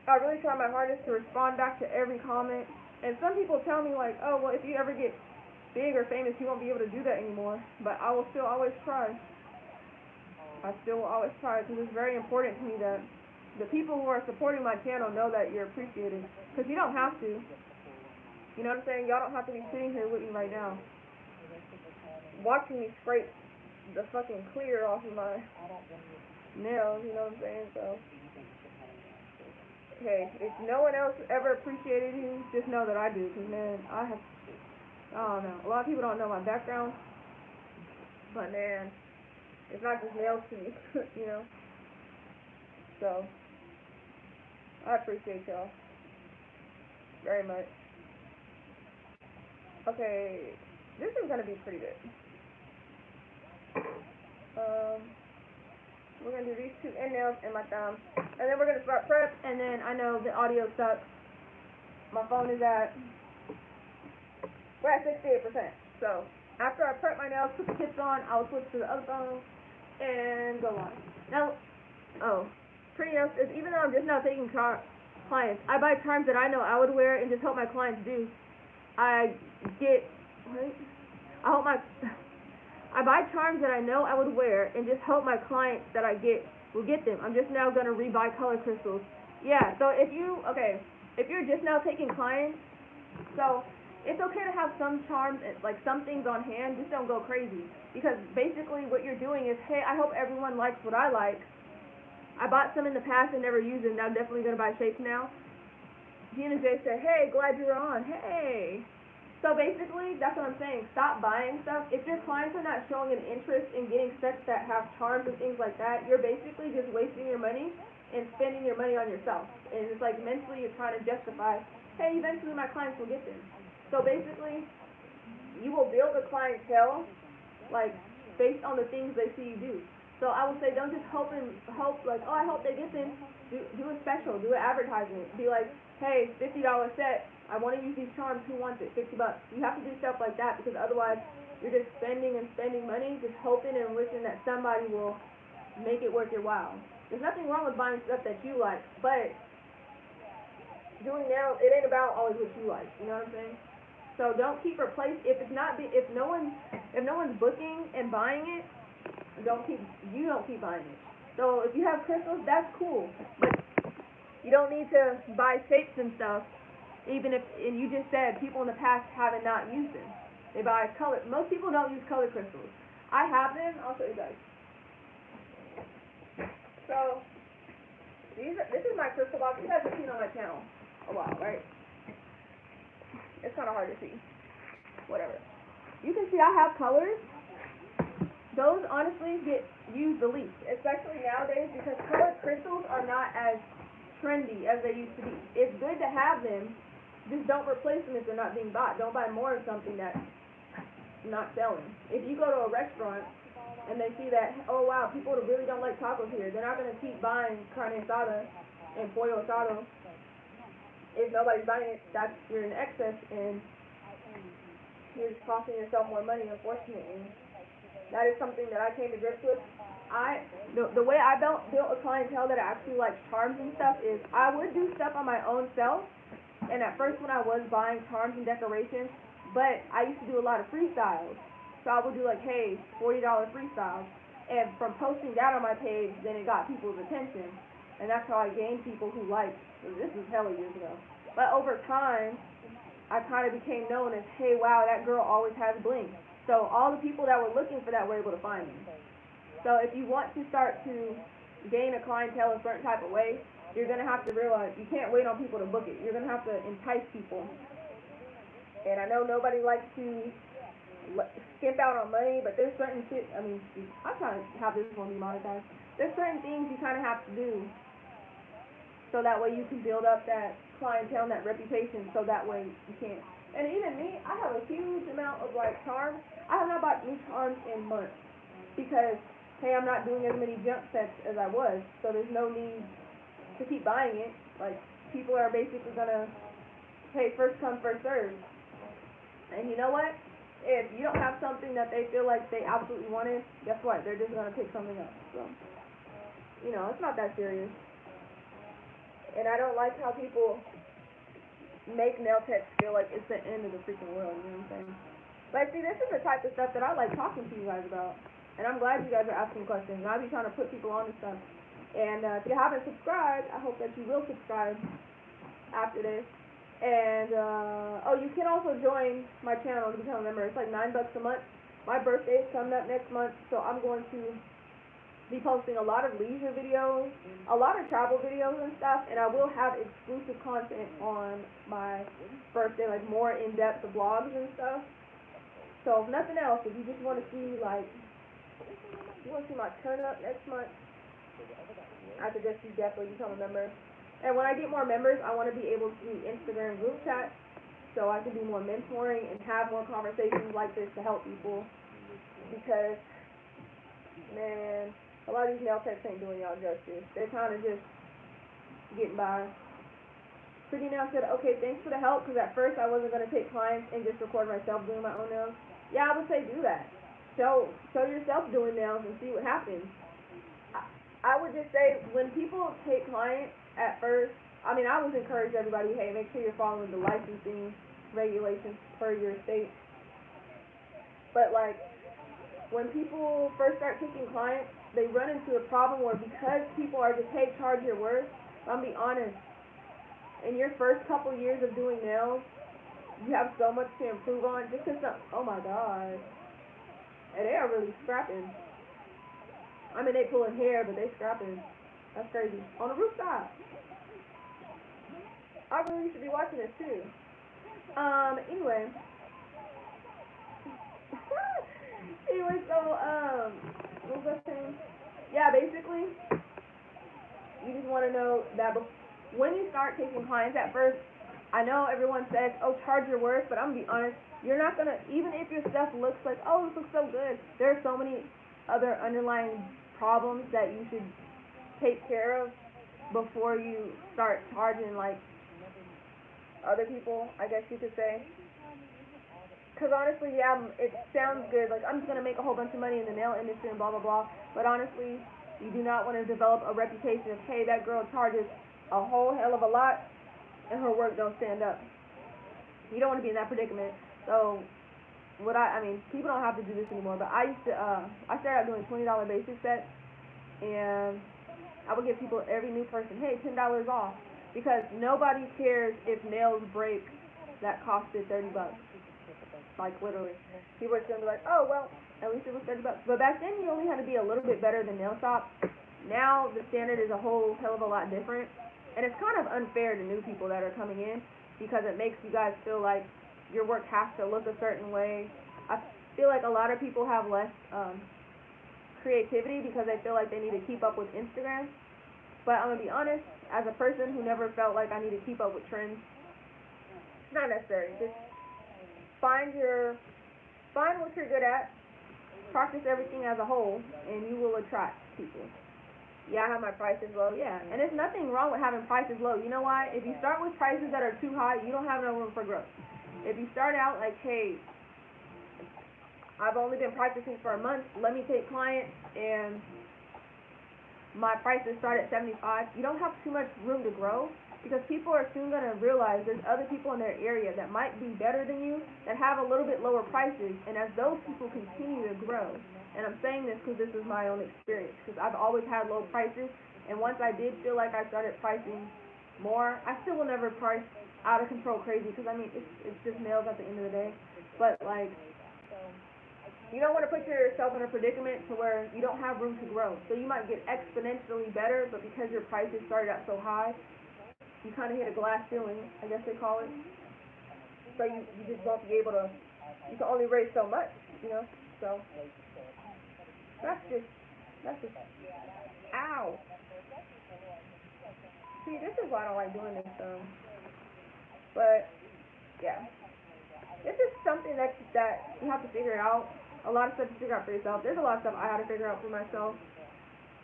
I really try my hardest to respond back to every comment. And some people tell me like, oh, well, if you ever get big or famous, you won't be able to do that anymore. But I will still always try. I still will always try because it's very important to me that the people who are supporting my channel know that you're appreciated. Because you don't have to. You know what I'm saying? Y'all don't have to be sitting here with me right now, watching me scrape the fucking clear off of my nails, you know what I'm saying? So, hey, if no one else ever appreciated you, just know that I do, because, man, I don't know. A lot of people don't know my background, but, man, it's not just nails to me, you know? So, I appreciate y'all very much. Okay, this is going to be pretty good. We're going to do these two end nails and my thumb, and then we're going to start prep, and then I know the audio sucks. My phone is we're at 68%, so after I prep my nails, put the tips on, I'll switch to the other phone, and go on. Now, pretty nails is, even though I'm just now taking clients, I buy charms that I know I would wear and just help my clients do. I buy charms that I know I would wear and just hope my clients that I get will get them. I'm just now going to rebuy color crystals. Yeah, so if you're just now taking clients, so it's okay to have some charms, like some things on hand, just don't go crazy. Because basically what you're doing is, hey, I hope everyone likes what I like. I bought some in the past and never used them, now I'm definitely going to buy shapes now. Gina J said, hey, glad you were on. Hey. So basically, that's what I'm saying. Stop buying stuff. If your clients are not showing an interest in getting sets that have charms and things like that, you're basically just wasting your money and spending your money on yourself. And it's like mentally you're trying to justify, hey, eventually my clients will get them. So basically, you will build a clientele, like, based on the things they see you do. So I would say don't just hope like, oh, I hope they get this. Do a special, do an advertisement. Be like, hey, $50 set. I want to use these charms. Who wants it? $50. You have to do stuff like that because otherwise you're just spending and spending money, just hoping and wishing that somebody will make it worth your while. There's nothing wrong with buying stuff that you like, but doing nails, it ain't about always what you like. You know what I'm saying? So don't keep replacing. If no one's booking and buying it, don't keep buying it. So if you have crystals, that's cool, but you don't need to buy shapes and stuff. Even if, and you just said people in the past haven't not used them. They buy color. Most people don't use color crystals. I have them. I'll show you guys. So this is my crystal box. You guys have seen on my channel a while, right? It's kind of hard to see. Whatever. You can see I have colors. Those honestly get used the least, especially nowadays because colored crystals are not as trendy as they used to be. It's good to have them. Just don't replace them if they're not being bought. Don't buy more of something that's not selling. If you go to a restaurant and they see that, oh wow, people really don't like tacos here, they're not going to keep buying carne asada and pollo asado. If nobody's buying it, you're in excess and you're just costing yourself more money, unfortunately. That is something that I came to grips with. The way I built a clientele that actually likes charms and stuff is I would do stuff on my own self. And at first when I was buying charms and decorations, but I used to do a lot of freestyles. So I would do like, hey, $40 freestyles. And from posting that on my page, then it got people's attention. And that's how I gained people who liked. This was hella years ago. But over time, I kind of became known as, hey, wow, that girl always has bling. So all the people that were looking for that were able to find me. So if you want to start to gain a clientele a certain type of way, you're going to have to realize you can't wait on people to book it. You're going to have to entice people. And I know nobody likes to skimp out on money, but there's certain shit, I'm trying to have this one be monetized. There's certain things you kind of have to do so that way you can build up that clientele and that reputation so that way you can't. And even me, I have a huge amount of like charms. I have not bought new charms in months because, hey, I'm not doing as many junk sets as I was, so there's no need to keep buying it. Like, people are basically gonna pay first come, first serve. And you know what? If you don't have something that they feel like they absolutely wanted, guess what? They're just gonna pick something else. So, you know, it's not that serious. And I don't like how people make nail techs feel like it's the end of the freaking world, you know what I'm saying? But see, this is the type of stuff that I like talking to you guys about. And I'm glad you guys are asking questions. And I'll be trying to put people on to stuff. And if you haven't subscribed, I hope that you will subscribe after this. And, you can also join my channel to become a member. It's like $9 a month. My birthday is coming up next month, so I'm going to be posting a lot of leisure videos, a lot of travel videos and stuff, and I will have exclusive content on my birthday, like more in-depth vlogs and stuff. So if nothing else, if you just want to see, like, you want to see my turn up next month, I suggest you definitely become a member. And when I get more members, I want to be able to do Instagram group chat so I can do more mentoring and have more conversations like this to help people. Because, man, a lot of these nail techs ain't doing y'all justice. They're kind of just getting by. Pretty Nail said, okay, thanks for the help, because at first I wasn't going to take clients and just record myself doing my own nails. Yeah, I would say do that. Show yourself doing nails and see what happens. I would just say, when people take clients at first, I always encourage everybody, hey, make sure you're following the licensing regulations per your state. But, like, when people first start taking clients, they run into a problem where because people are just, hey, charge your worth, I'm going to be honest, in your first couple years of doing nails, you have so much to improve on, just because oh my God, and they are really scrapping. They pulling hair, but they scrapping. That's crazy. On the rooftop. I really should be watching this too. Anyway. So, what was I saying? Yeah, basically, you just want to know that when you start taking clients at first, I know everyone says, oh, charge your worth, but I'm gonna be honest, you're not gonna, even if your stuff looks like, oh, this looks so good, there are so many other underlying problems that you should take care of before you start charging like other people, I guess you could say. Because honestly, yeah, it sounds good. Like, I'm just going to make a whole bunch of money in the nail industry and blah, blah, blah. But honestly, you do not want to develop a reputation of, hey, that girl charges a whole hell of a lot and her work don't stand up. You don't want to be in that predicament. So, I mean, people don't have to do this anymore, but I used to, I started out doing $20 basic sets, and I would give people, every new person, hey, $10 off. Because nobody cares if nails break that costed $30. Like, literally. People are just gonna be like, oh, well, at least it was $30. But back then, you only had to be a little bit better than nail shops. Now, the standard is a whole hell of a lot different. And it's kind of unfair to new people that are coming in, because it makes you guys feel like your work has to look a certain way. I feel like a lot of people have less creativity because they feel like they need to keep up with Instagram. But I'm gonna be honest, as a person who never felt like I need to keep up with trends, it's not necessary. Just find what you're good at, practice everything as a whole, and you will attract people. Yeah, I have my prices low, yeah. And there's nothing wrong with having prices low. You know why? If you start with prices that are too high, you don't have no room for growth. If you start out like, hey, I've only been practicing for a month, let me take clients, and my prices start at 75, you don't have too much room to grow, because people are soon going to realize there's other people in their area that might be better than you, that have a little bit lower prices, and as those people continue to grow, and I'm saying this because this is my own experience, because I've always had low prices, and once I did feel like I started pricing more, I still will never price out of control crazy, because I mean, it's just nails at the end of the day, but like, you don't want to put yourself in a predicament to where you don't have room to grow. So you might get exponentially better, but because your prices started out so high, you kind of hit a glass ceiling, I guess they call it. So you just won't be able to, you can only raise so much, you know? So that's just, ow. See, this is why I don't like doing this, but, yeah. This is something that you have to figure out. A lot of stuff you figure out for yourself. There's a lot of stuff I had to figure out for myself,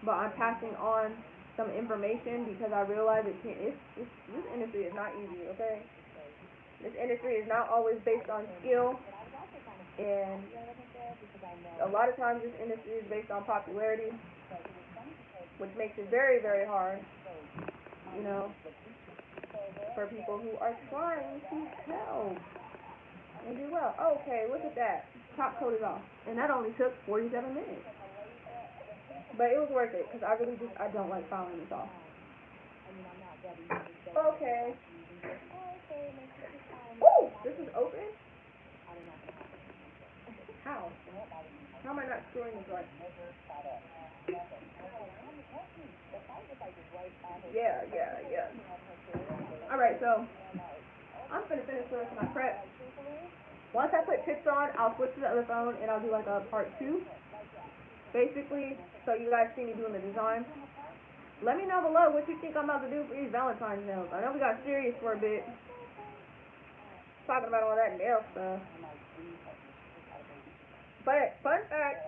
but I'm passing on some information because I realize this industry is not easy, okay? This industry is not always based on skill, and a lot of times this industry is based on popularity, which makes it very, very hard, you know, for people who are trying to help and do well. Okay, look at that. Top coat is off. And that only took 47 minutes. But it was worth it, because I don't like filing this off. Okay. Ooh, this is open? How? How am I not screwing this right? Yeah. Alright, so I'm gonna finish the rest of my prep. Once I put tips on, I'll switch to the other phone and I'll do like a part 2. Basically, so you guys see me doing the design. Let me know below what you think I'm about to do for these Valentines nails. I know we got serious for a bit, talking about all that nail stuff. But, fun fact,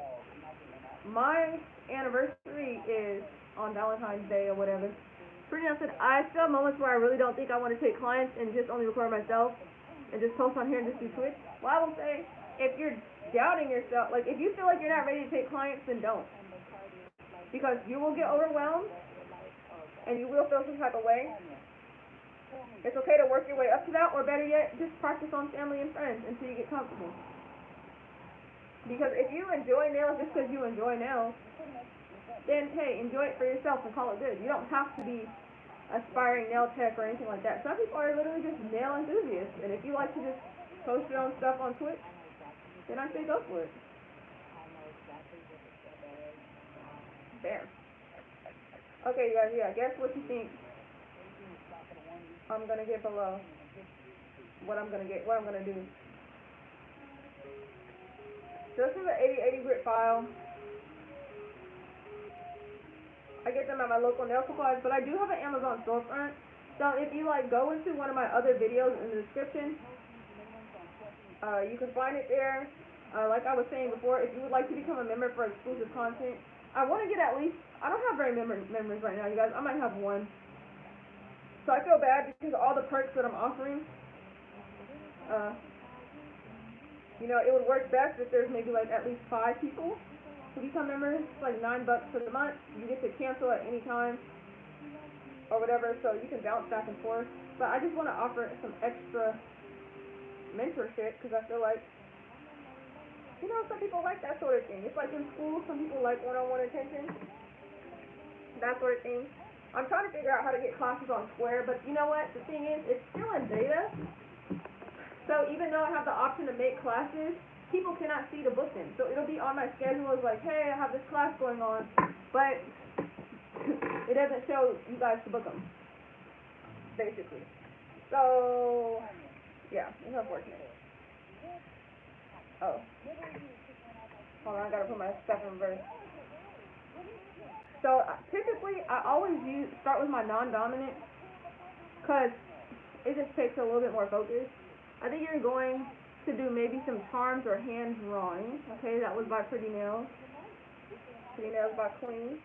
my anniversary is on Valentine's Day or whatever. Pretty much, I still have moments where I really don't think I want to take clients and just only record myself and just post on here and just do Twitch. Well, I will say, if you're doubting yourself, like if you feel like you're not ready to take clients, then don't. Because you will get overwhelmed and you will feel some type of way. It's okay to work your way up to that, or better yet, just practice on family and friends until you get comfortable. Because if you enjoy nails just because you enjoy nails, then hey, enjoy it for yourself and call it good. You don't have to be aspiring nail tech or anything like that. Some people are literally just nail enthusiasts, and if you like to just post your own stuff on Twitch, then I say go for it. Bam. Okay, guys, yeah, guess what you think I'm gonna get below. What I'm gonna do. So this is an 8080 grit file. I get them at my local nail supplies, but I do have an Amazon storefront, So if you like go into one of my other videos in the description, you can find it there. Like I was saying before, if you would like to become a member for exclusive content, I want to get at least, I don't have very members right now, you guys. I might have one. So I feel bad because of all the perks that I'm offering. You know, it would work best if there's maybe like at least 5 people who become members. It's like $9 for the month. You get to cancel at any time or whatever, so you can bounce back and forth. But I just want to offer some extra mentorship because I feel like, you know, some people like that sort of thing. It's like in school, some people like one-on-one attention, that sort of thing. I'm trying to figure out how to get classes on Square, but you know what? The thing is, it's still in beta. So even though I have the option to make classes, people cannot see to book them. So it'll be on my schedule as like, hey, I have this class going on, but it doesn't show you guys to book them, basically. So, yeah, it's unfortunate. Oh. Hold on, I gotta put my stuff in reverse. So, typically, I always start with my non-dominant, because it just takes a little bit more focus. I think you're going to do maybe some charms or hand drawing. Okay, that was by Pretty Nails. Pretty Nails by Queen.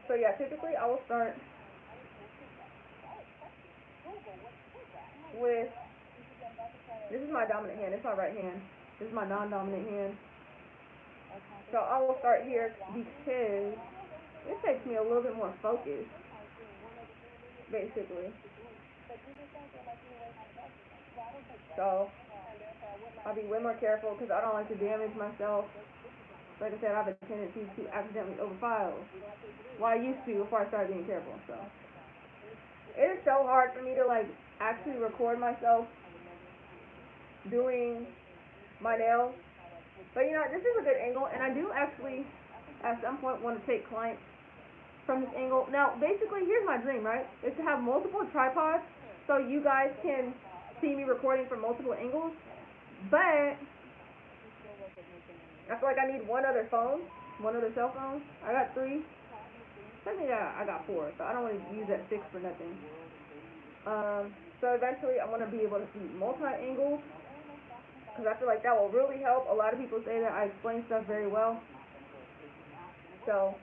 So yeah, typically I will start with, this is my dominant hand, it's my right hand. This is my non-dominant hand. So I will start here because it takes me a little bit more focus, basically. So I'll be way more careful because I don't like to damage myself. Like I said, I have a tendency to accidentally overfile. Well, I used to before I started being careful. So it is so hard for me to like actually record myself doing my nails. But you know, this is a good angle, and I do actually at some point want to take clients from this angle. Now, basically, here's my dream, right? Is to have multiple tripods so you guys can see me recording from multiple angles. But I feel like I need one other phone, one other cell phone. I got 3. Technically, I got 4, so I don't want to use that 6 for nothing. So eventually, I want to be able to see multi-angles, because I feel like that will really help. A lot of people say that I explain stuff very well. So,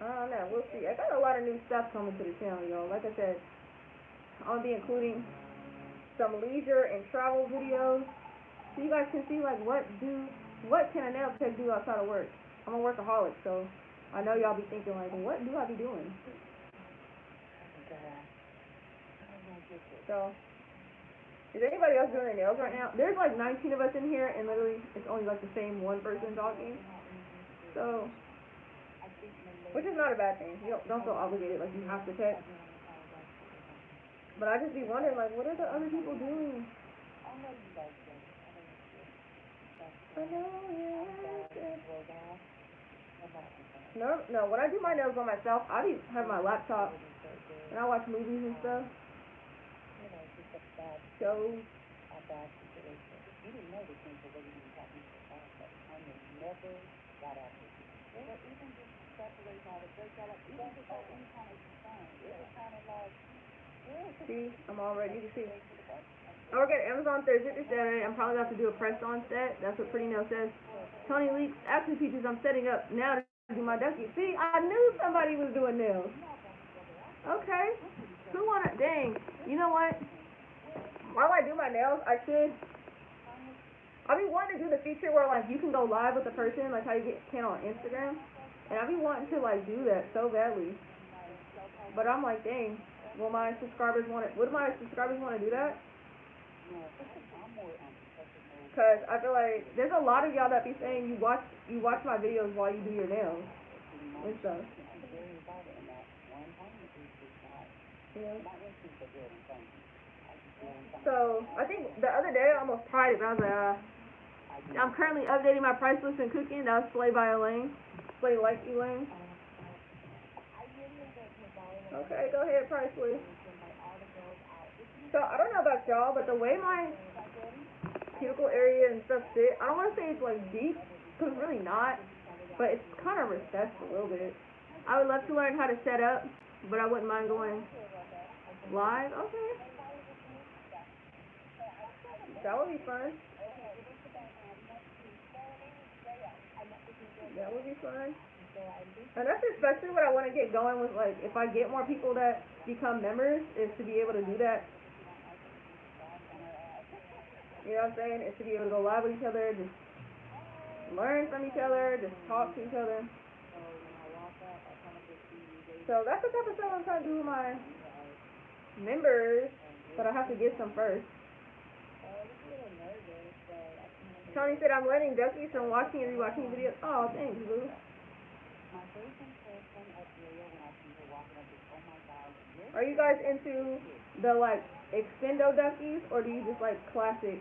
I don't know. We'll see. I got a lot of new stuff coming to the channel, y'all. Like I said, I'll be including some leisure and travel videos, so you guys can see like what can a nail tech do outside of work. I'm a workaholic, so I know y'all be thinking like, what do I be doing? So, is anybody else doing their nails right now? There's like 19 of us in here, and literally it's only like the same one person talking. So, which is not a bad thing. You don't feel obligated like you have to text. But I just be wondering like, what are the other people doing? No, when I do my nails by myself, I have my laptop and I watch movies and stuff. Shows. See, I'm all ready to see. I work at Amazon Thursday to Saturday. I'm probably about to do a press-on set. That's what Pretty Nail says. Tony Leaks, action features. I'm setting up now to do my ducky. See, I knew somebody was doing nails. Okay. Who wanna? Dang. You know what? While I do my nails, I be wanting to do the feature where like you can go live with the person, like how you can on Instagram. And I be wanting to like do that so badly. But I'm like, dang. Will my subscribers want it? Would my subscribers want to do that? Because I feel like there's a lot of y'all that be saying you watch my videos while you do your nails and stuff. Yeah. So I think the other day I almost tried it, but I was like, I'm currently updating my price list and cooking. That was Slay by Elaine. Slay like Elaine. Okay, go ahead, price list. So I don't know about y'all, but the way my cuticle area and stuff sit, I don't want to say it's like deep, because it's really not, but it's kind of recessed a little bit. I would love to learn how to set up, but I wouldn't mind going live. Okay, that would be fun. That would be fun. And that's especially what I want to get going with, like, if I get more people that become members, is to be able to do that. You know what I'm saying? Is to be able to go live with each other, just learn from each other, just talk to each other. So that's the type of stuff I'm trying to do with my members, but I have to get some first. Tony said, I'm learning duckies from watching and rewatching videos. Oh, thanks, Lou. Are you guys into the, like, extendo duckies, or do you just like classic,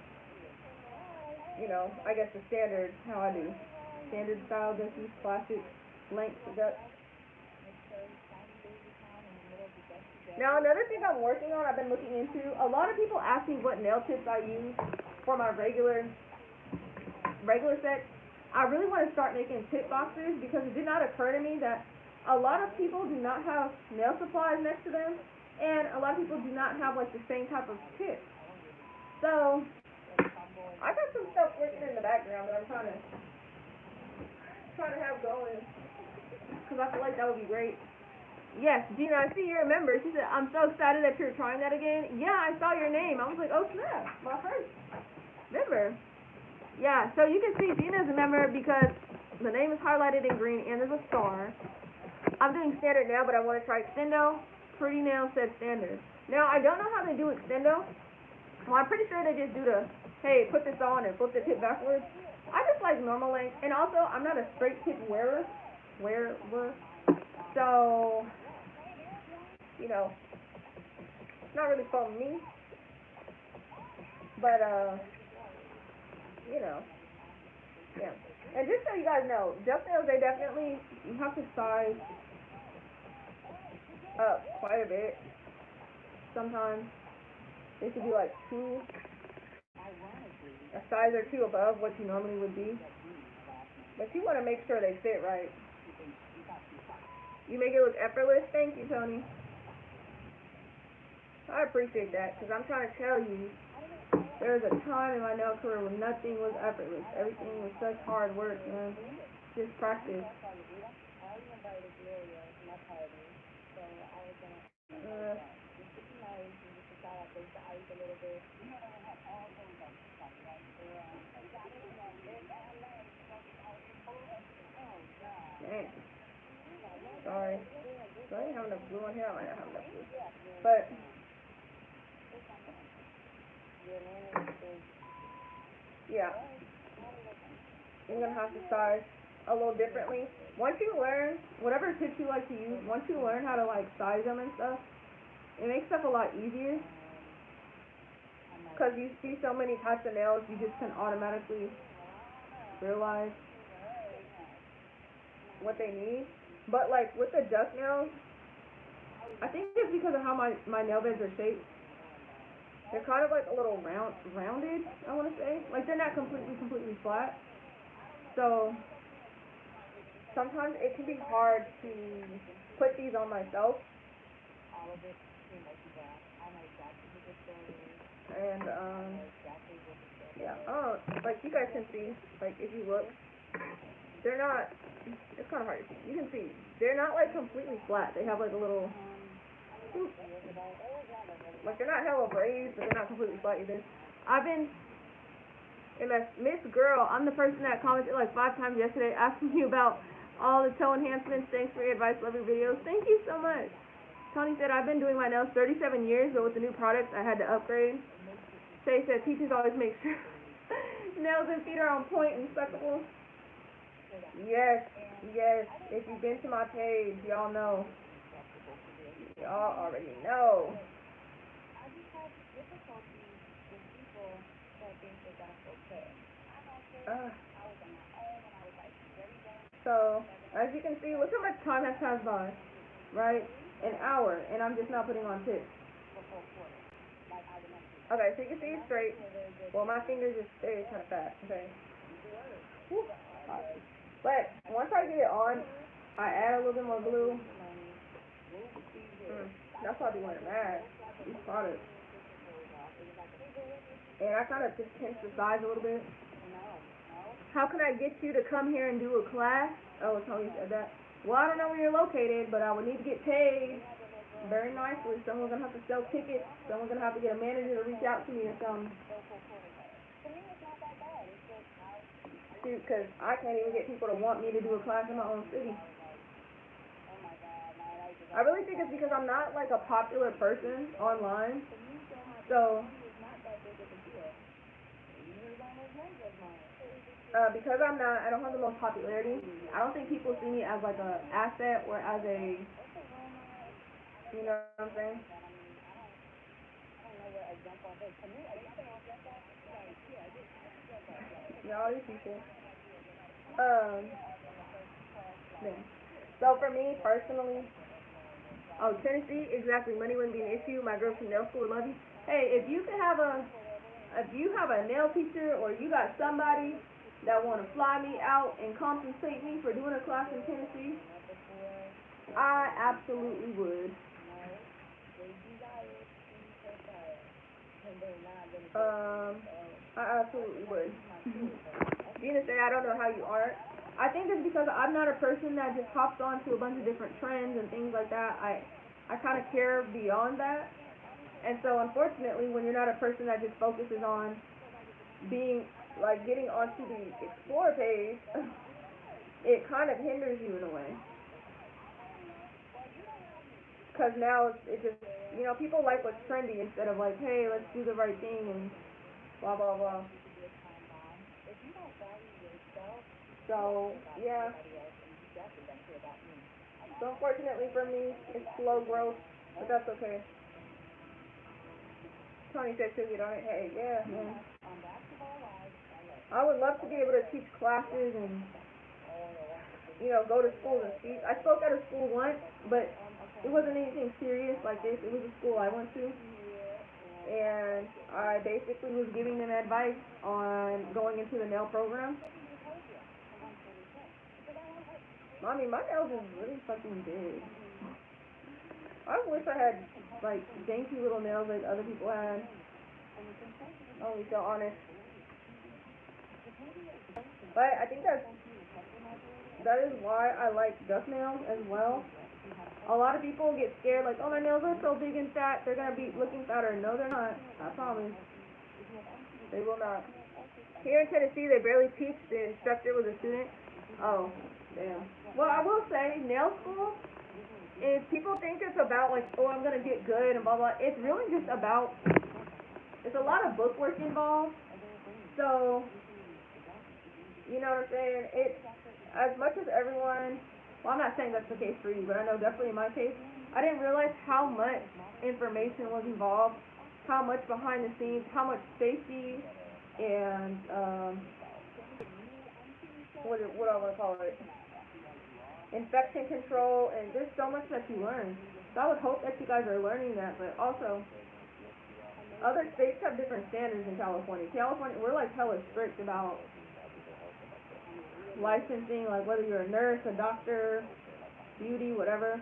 you know, I guess the standard, how I do, standard style duckies, classic length ducks? Now, another thing I'm working on, I've been looking into, a lot of people ask me what nail tips I use for my regular sets. I really want to start making tip boxes, because it did not occur to me that a lot of people do not have nail supplies next to them, and a lot of people do not have, like, the same type of tip. So I got some stuff working in the background that I'm trying to have going, because I feel like that would be great. Yes, Gina, I see you're a member. She said, I'm so excited that you're trying that again. Yeah, I saw your name. I was like, oh snap, my first member. Yeah, so you can see Gina's a member because the name is highlighted in green and there's a star. I'm doing standard now, but I want to try extendo. Pretty Nail said standard. Now, I don't know how they do extendo. Well, I'm pretty sure they just do the, hey, put this on and flip the tip backwards. I just like normal length, and also I'm not a straight tip wearer. So, you know, it's not really for me. But, you know, yeah. And just so you guys know, duck nails, they definitely, you have to size up quite a bit. Sometimes they should be like a size or two above what you normally would be. But you want to make sure they fit right. You make it look effortless. Thank you, Tony. I appreciate that, because I'm trying to tell you, there was a time in my nail career when nothing was effortless. Everything was such hard work, man. Just practice. Dang. Sorry. So I didn't have enough glue on here. I might not have enough glue. But yeah, you're gonna have to size a little differently. Once you learn whatever tips you like to use, once you learn how to like size them and stuff, it makes stuff a lot easier. Because you see so many types of nails, you just can automatically realize what they need. But like with the duck nails, I think it's because of how my nail beds are shaped. They're kind of like a little rounded, I want to say. Like they're not completely flat. So sometimes it can be hard to put these on myself. And yeah, like you guys can see, like if you look, they're not, it's kind of hard to see. You can see, they're not like completely flat. They have like a little, like they're not hella braids, but they're not completely flat either. I've been, Miss Girl, I'm the person that commented like 5 times yesterday asking you about all the toe enhancements. Thanks for your advice, love your videos. Thank you so much. Tony said, I've been doing my nails 37 years, but with the new products, I had to upgrade. Shay said, teachers always make sure nails and feet are on point and suckable. Yes. If you've been to my page, y'all know. Y'all already know. So, as you can see, look how much time has passed by, right? An hour, and I'm just not putting on tips. Okay, so you can see it's straight. Well, my fingers just stay kind of fat, okay? Whew. But once I get it on, I add a little bit more glue. That's why I be wearing masks. These products. And I kind of just pinch the sides a little bit. How can I get you to come here and do a class? Oh, Tony said that. Well, I don't know where you're located, but I would need to get paid very nicely. Someone's gonna have to sell tickets. Someone's gonna have to get a manager to reach out to me or something. Shoot, because I can't even get people to want me to do a class in my own city. I really think it's because I'm not like a popular person online. So, because I don't have the most popularity, I don't think people see me as like a asset or as a, you know what I'm saying? Yeah, all these people. Yeah. So for me personally, oh, Tennessee, exactly. Money wouldn't be an issue. My girls from nail school would love you. Hey, if you have a nail teacher or you got somebody that want to fly me out and compensate me for doing a class in Tennessee, I absolutely would. I absolutely would. Gina said, I don't know how you are. I think it's because I'm not a person that just hops on to a bunch of different trends and things like that. I kind of care beyond that. And so, unfortunately, when you're not a person that just focuses on being, like, getting onto the Explore page, it kind of hinders you in a way. Because now it just, you know, people like what's trendy instead of like, hey, let's do the right thing and blah, blah, blah. So, yeah. So, unfortunately for me, it's slow growth, but that's okay. Tony said she'll get on it. Hey, yeah, man. I would love to be able to teach classes and, you know, go to schools and speak. I spoke at a school once, but it wasn't anything serious like this. It was a school I went to. And I basically was giving them advice on going into the nail program. I mean, my nails is really fucking big. I wish I had, like, dainty little nails like other people had. I'll be so honest. But I think that is why I like duck nails as well. A lot of people get scared, like, oh, my nails are so big and fat, they're gonna be looking fatter. No, they're not. I promise. They will not. Here in Tennessee, they barely teach. The instructor was a student. Oh, damn. Well, I will say, nail school, if people think it's about, like, oh, I'm gonna get good and blah, blah, it's really just about, it's a lot of book work involved. So, you know what I'm saying? It's, as much as everyone, well, I'm not saying that's the case for you, but I know definitely in my case, I didn't realize how much information was involved, how much behind the scenes, how much safety, and, what do I want to call it? Infection control, and there's so much that you learn. So I would hope that you guys are learning that, but also, other states have different standards in California. California, we're like hella strict about licensing, like whether you're a nurse, a doctor, beauty, whatever.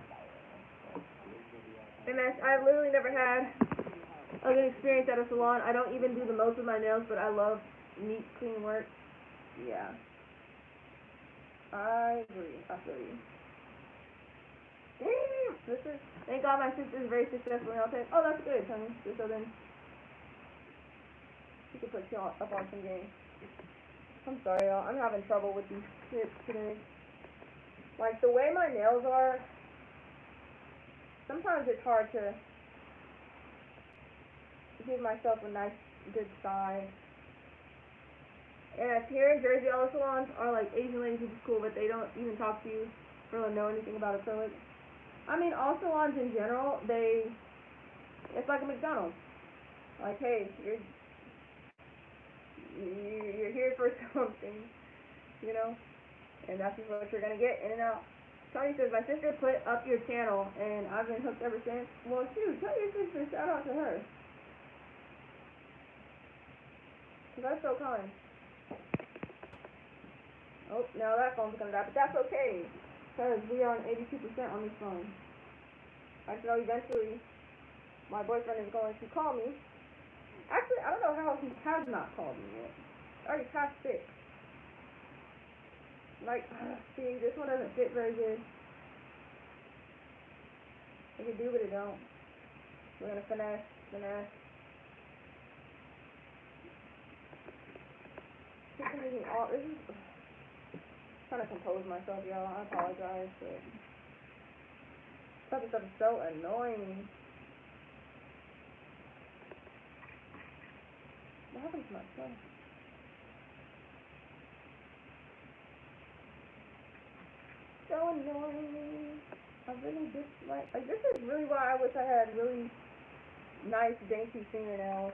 And I've literally never had a good experience at a salon. I don't even do the most of my nails, but I love neat, clean work. Yeah. I agree. I feel you. Damn, sister. Thank God my sister's very successful in tech. Oh, that's good, honey. So then, she can put you up on some game. I'm sorry, y'all. I'm having trouble with these tips today. Like, the way my nails are, sometimes it's hard to give myself a nice, good size. And here in Jersey, all the salons are like Asian ladies, which is cool, but they don't even talk to you or know anything about acrylic. I mean, all salons in general, it's like a McDonald's. Like, hey, you're here for something, you know, and that's just what you're gonna get in and out. Tony says, my sister put up your channel, and I've been hooked ever since. Well, shoot, tell your sister, shout out to her. That's so kind. Oh, now that phone's gonna die, but that's okay. Because we are on 82% on this phone. I know eventually my boyfriend is going to call me. Actually, I don't know how he has not called me yet. Already past 6. Like, see, this one doesn't fit very good. It can do, but it don't. We're gonna finesse. This is trying to compose myself, y'all. I apologize, but this stuff is so annoying. What happened to my phone? So annoying. I really dislike. Like, this is really why I wish I had really nice, dainty fingernails.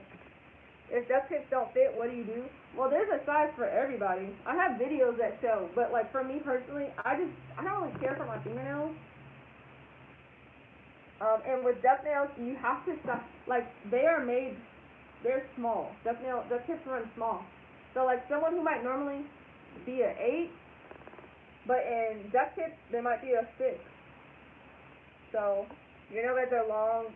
If duct tips don't fit, what do you do? Well, there's a size for everybody. I have videos that show, but like for me personally, I don't really care for my fingernails. And with duct nails, you have to stop. Like they're small. Duct tips run small. So like someone who might normally be an 8, but in duct tips they might be a 6. So your nail beds are long.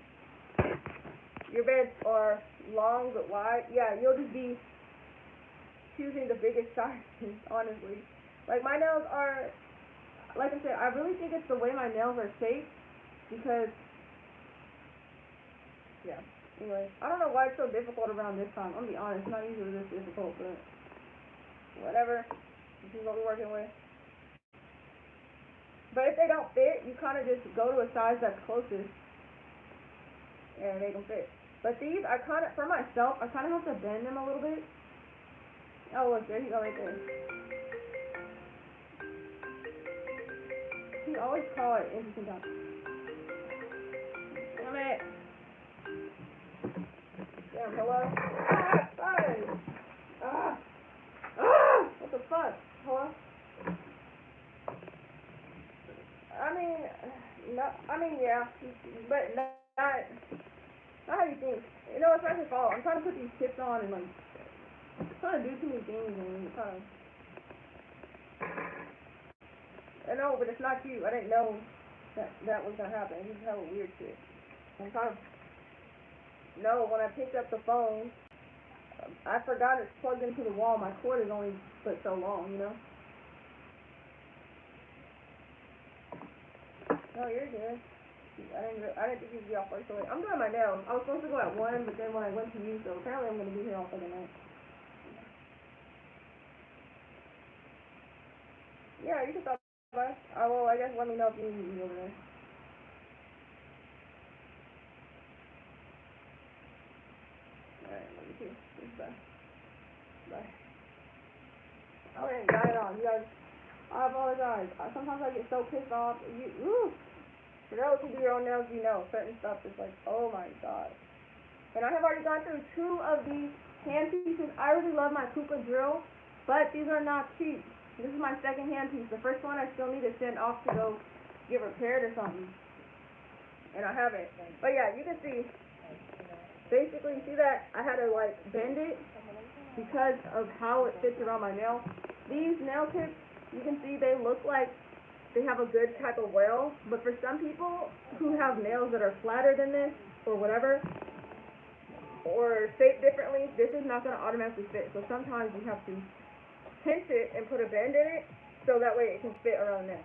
Your beds are long but wide. Yeah, you'll just be choosing the biggest sizes, honestly. Like my nails are, like I said, I really think it's the way my nails are shaped because, yeah. Anyway, I don't know why it's so difficult around this time. I'm gonna be honest, it's not usually this difficult, but whatever. This is what we're working with. But if they don't fit, you kind of just go to a size that's closest and make them fit. But these, for myself, I kind of have to bend them a little bit. Oh, look, there you go right there. You always call it interesting time. Damn it. Damn, hello? Ah, sorry. What the fuck? Hello? Yeah, but not how you think. You know, it's not your fault. I'm trying to put these tips on and like, trying to do too many things and kind of. I know, but it's not you. I didn't know that was gonna happen. You just have a weird shit. I'm kind of. No, when I picked up the phone, I forgot it's plugged into the wall. My cord is only but so long, you know. No, you're good. I didn't think you'd be off right away. I'm doing my nails. I was supposed to go at 1, but then when I went to you, so apparently I'm gonna be here all fucking night. Yeah, you can stop by. Well, I guess let me know if you need me over there. Alright, let me see. Bye. Bye. Okay, got it on. You guys, I apologize. Sometimes I get so pissed off. For those who do your own nails, you know, certain stuff is like, oh my god. And I have already gone through 2 of these hand pieces. I really love my Koopa drill, but these are not cheap. This is my second hand piece. The first one I still need to send off to go get repaired or something. And I haven't. But yeah, you can see, basically, see that I had to like bend it because of how it fits around my nail. These nail tips, you can see they look like they have a good type of well, but for some people who have nails that are flatter than this or whatever, or shaped differently, this is not going to automatically fit. So sometimes you have to pinch it and put a bend in it so that way it can fit around the neck.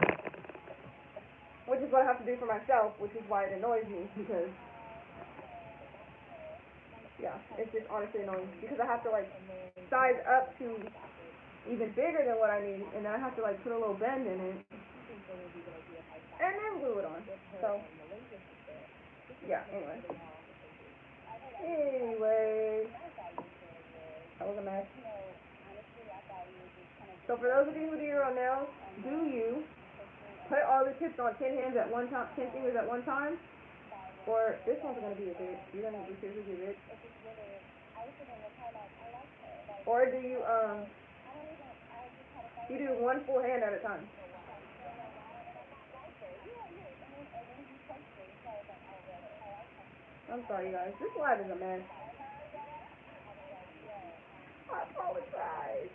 Which is what I have to do for myself, which is why it annoys me because, yeah, it's just honestly annoying because I have to like size up to even bigger than what I need, and then I have to like put a little bend in it and then glue it on. So yeah, anyway, that was a mess. So for those of you who do your own nails, do you put all the tips on 10 hands at one time, 10 fingers at one time, or this one's gonna be a bit. You're gonna be seriously a bit. Or do you do one full hand at a time? I'm sorry, you guys. This live is a mess. I apologize.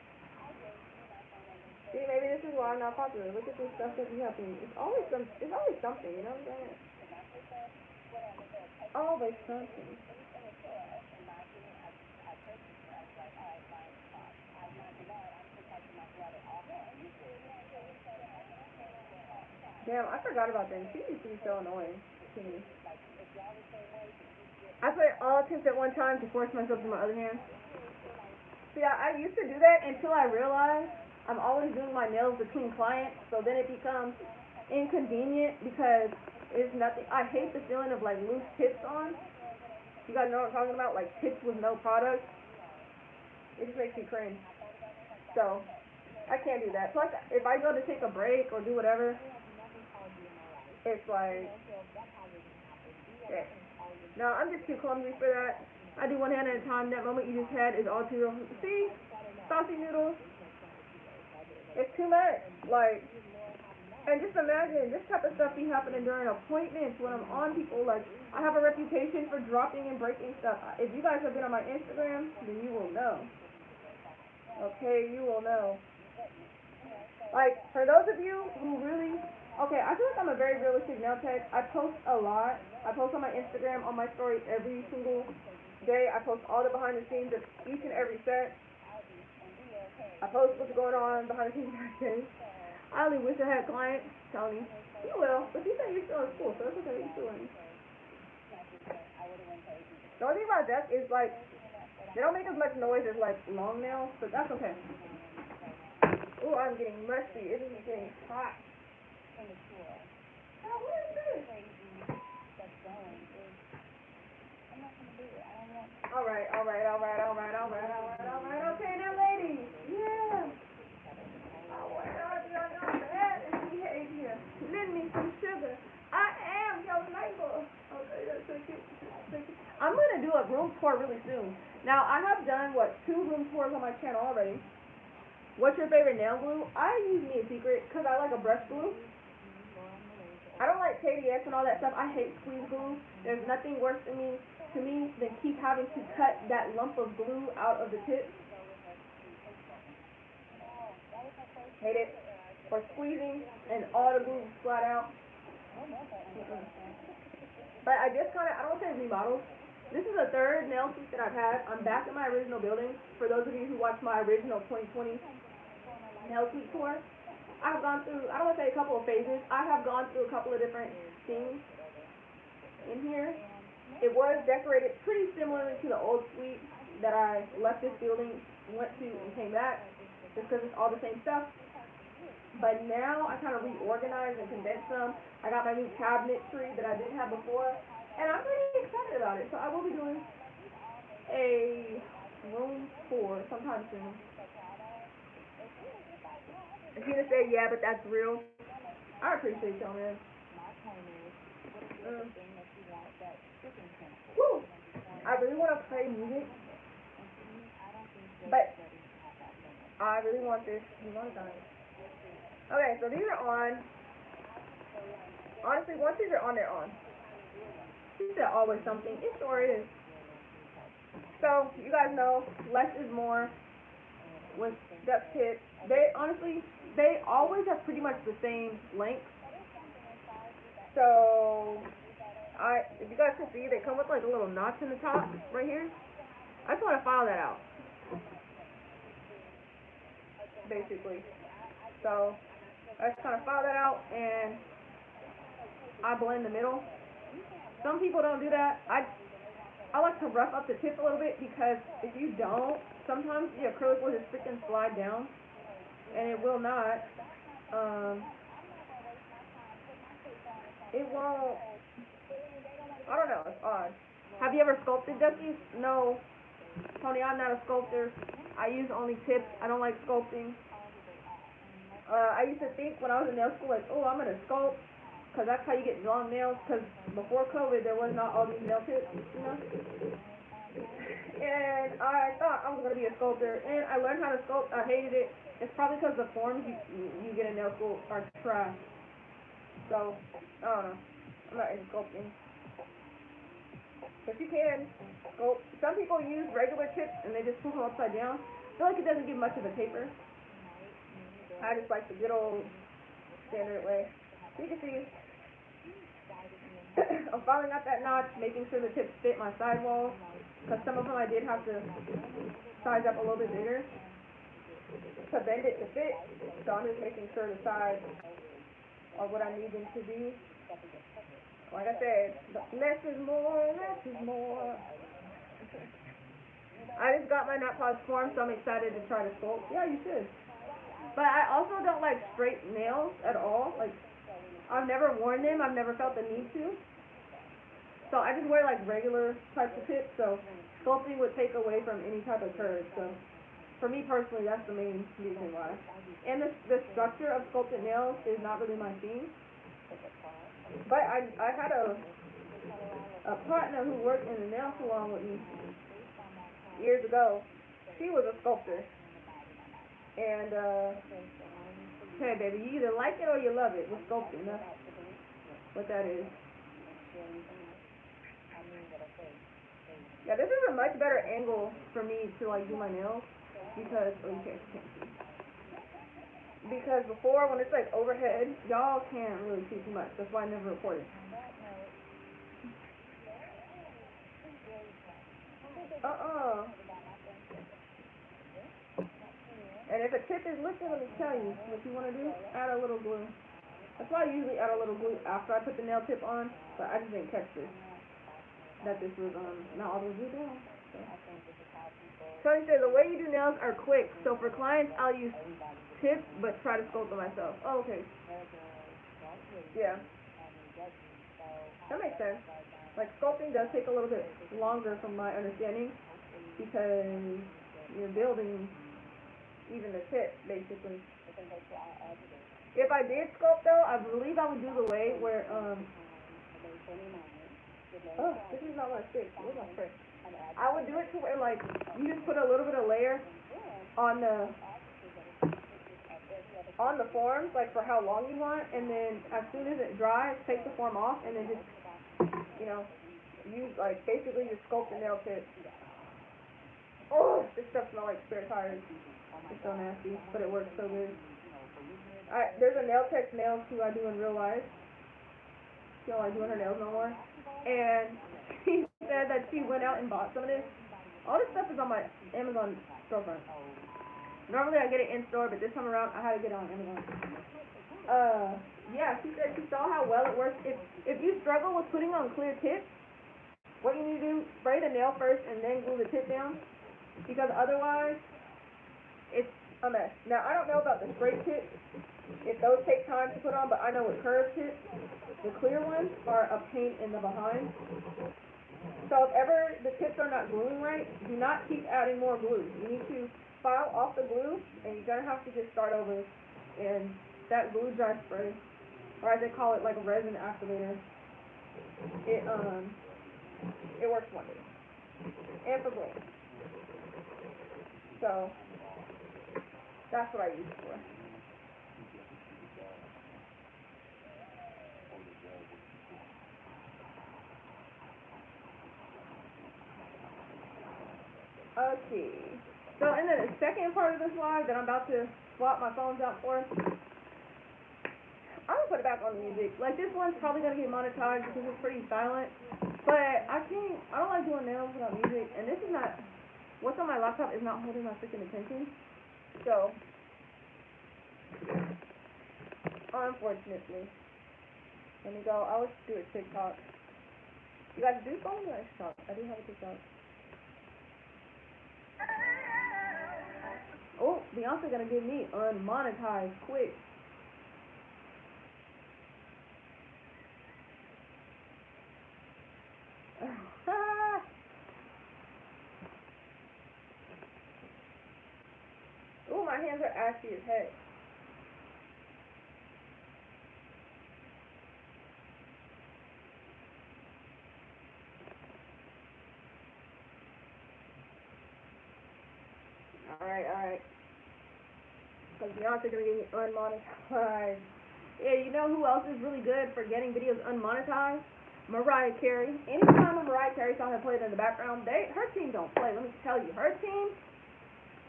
See, maybe this is why I'm not popular. Look at this stuff that be happening. It's always something, you know what I'm saying? Always something. Damn, I forgot about them. She used to be so annoying to me. I put all tips at one time to force myself to my other hand. See, I used to do that until I realized I'm always doing my nails between clients, so then it becomes inconvenient because it's nothing. I hate the feeling of like loose tips on. You guys know what I'm talking about? Like tips with no product. It just makes me cringe. So I can't do that. Plus, if I go to take a break or do whatever, it's like, shit. No, I'm just too clumsy for that. I do one hand at a time. That moment you just had is all too real. See, saucy noodles. It's too much. Like, and just imagine this type of stuff be happening during appointments when I'm on people. Like, I have a reputation for dropping and breaking stuff. If you guys have been on my Instagram, then you will know. Okay, you will know. Like, for those of you who really, okay, I feel like I'm a very realistic nail tech. I post a lot. I post on my Instagram, on my story every single day. I post all the behind the scenes of each and every set. I post what's going on behind the scenes every day. I only wish I had clients. Tony, you will, but you said you're still in school, so it's okay. You're still learning. The only thing about that is like they don't make as much noise as like long nails, but that's okay. Oh, I'm getting musty. It is getting hot. Oh, what is this? Alright. Okay, now, ladies. Yeah. Oh, what are you on that? And behavior. Lend me some sugar. I am your neighbor. Okay, that's okay. I'm gonna do a room tour really soon. Now, I have done what 2 room tours on my channel already. What's your favorite nail glue? I use me a secret because I like a brush glue. I don't like KDS and all that stuff. I hate squeeze glue. There's nothing worse to me than keep having to cut that lump of glue out of the tip. Hate it. Or squeezing and all the glue flat out. But I just kind of, I don't say remodeled. This is the 3rd nail suite that I've had. I'm back in my original building. For those of you who watched my original 2020 nail suite tour, I have gone through, I don't want to say a couple of phases. I have gone through a couple of different things in here. It was decorated pretty similarly to the old suite that I left this building, went to, and came back, just because it's all the same stuff. But now I kind of reorganized and condensed some. I got my new cabinetry that I didn't have before, and I'm pretty excited about it. So I will be doing a room tour sometime soon. If you say, yeah, but that's real, I appreciate y'all, man. Woo! I really want to play music, but I really want this. Okay, so these are on. Honestly, once these are on, they're on. She said always something. It sure is. So, you guys know, less is more with duct tips. They always have pretty much the same length. So, if you guys can see, they come with like a little notch in the top right here. I just want to file that out, basically. So, I just kind of file that out and I blend the middle. Some people don't do that. I like to rough up the tip a little bit because if you don't, sometimes the acrylic will just freaking slide down, and it will not. It won't. I don't know. It's odd. Have you ever sculpted duckies? No, Tony. I'm not a sculptor. I use only tips. I don't like sculpting. I used to think when I was in nail school, like, oh, I'm gonna sculpt, because that's how you get long nails, because before COVID, there was not all these nail tips, you know? And I thought I was going to be a sculptor, and I learned how to sculpt. I hated it. It's probably because the forms you get in nail school are trash. So, I don't know. I'm not into sculpting. But you can sculpt. Some people use regular tips, and they just pull them upside down. I feel like it doesn't give much of a taper. I just like the good old standard way. So you can see, I'm following out that notch, making sure the tips fit my sidewall, because some of them I did have to size up a little bit bigger to bend it to fit. So I'm just making sure the sides are what I need them to be. Like I said, less is more, less is more. I just got my nut pods formed, so I'm excited to try to sculpt. Yeah, you should. But I also don't like straight nails at all. Like, I've never worn them. I've never felt the need to. So I just wear like regular types of tips. So sculpting would take away from any type of curve. So for me personally, that's the main reason why. And the structure of sculpted nails is not really my thing. But I had a partner who worked in the nail salon with me years ago. She was a sculptor. And hey baby, you either like it or you love it with sculpting. That's what that is. Yeah, this is a much better angle for me to like do my nails because you can't see. Because before, when it's like overhead, y'all can't really see too much. That's why I never recorded. And if a tip is lifted, let me tell you what you want to do. Add a little glue. That's why I usually add a little glue after I put the nail tip on, but I just didn't catch this. That this was not all the way glued down. Tony says the way you do nails are quick. So for clients, I'll use tips, but try to sculpt them myself. Oh, okay. Yeah. That makes sense. Like sculpting does take a little bit longer from my understanding because you're building even the tip basically. If I did sculpt though, I believe I would do the way where this is not what I fixed. Where's my spray? I would do it to where like you just put a little bit of layer on the forms, like for how long you want, and then as soon as it dries, take the form off, and then just, use like basically just sculpt the nail tip. Oh, this stuff smells like spare tires. It's so nasty, but it works so good. There's a nail tech's nails who I do in real life. She don't like doing her nails no more, and she said that she went out and bought some of this. All this stuff is on my Amazon storefront. Normally I get it in store, but this time around I had to get it on Amazon. Yeah, she said she saw how well it works. If you struggle with putting on clear tips, what you need to do, spray the nail first and then glue the tip down, because otherwise it's a mess. Now I don't know about the straight tips, if those take time to put on, but I know with curved tips, the clear ones are a pain in the behind. So if ever the tips are not gluing right, do not keep adding more glue. You need to file off the glue, and you're gonna have to just start over. And that glue dry spray, or as they call it, like a resin activator, it works wonders. And for glue. So that's what I use it for. Okay. So in the second part of this live that I'm about to swap my phones out for, I'm gonna put it back on the music. Like this one's probably gonna get monetized because it's pretty silent. But I don't like doing nails without music, and this is not, what's on my laptop is not holding my freaking attention. So, unfortunately, let me go. I always do a TikTok. You guys do follow me on TikTok? I do have a TikTok. Oh, Beyonce gonna get me unmonetized quick. Oh, my hands are ashy as heck. Alright. Because Beyonce gonna get me unmonetized. Yeah, you know who else is really good for getting videos unmonetized? Mariah Carey. Anytime a Mariah Carey song is played in the background, her team don't play. Let me tell you, her team,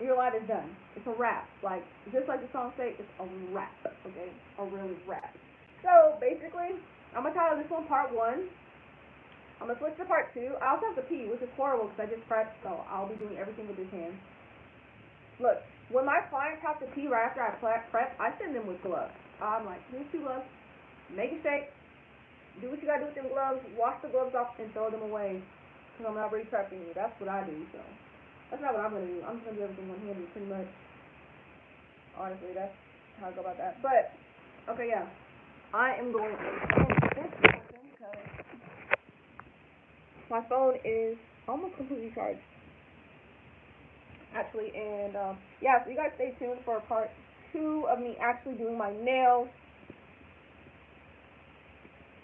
your life is done. It's a wrap. Like, just like the song say, it's a wrap, okay? A really wrap. So, basically, I'm going to title this one Part 1. I'm going to switch to Part 2. I also have to pee, which is horrible because I just prepped, so I'll be doing everything with this hand. Look, when my clients have to pee right after I prep, I send them with gloves. I'm like, here's 2 gloves. Make a shake. Do what you got to do with them gloves. Wash the gloves off and throw them away because I'm not re-prepping you. That's what I do, so. That's not what I'm going to do. I'm just going to do everything one-handed pretty much. Honestly, that's how I go about that. But, okay, yeah. I am going to end this session because my phone is almost completely charged. Actually, and, yeah, so you guys stay tuned for part 2 of me actually doing my nails.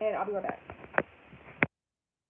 And I'll be right back.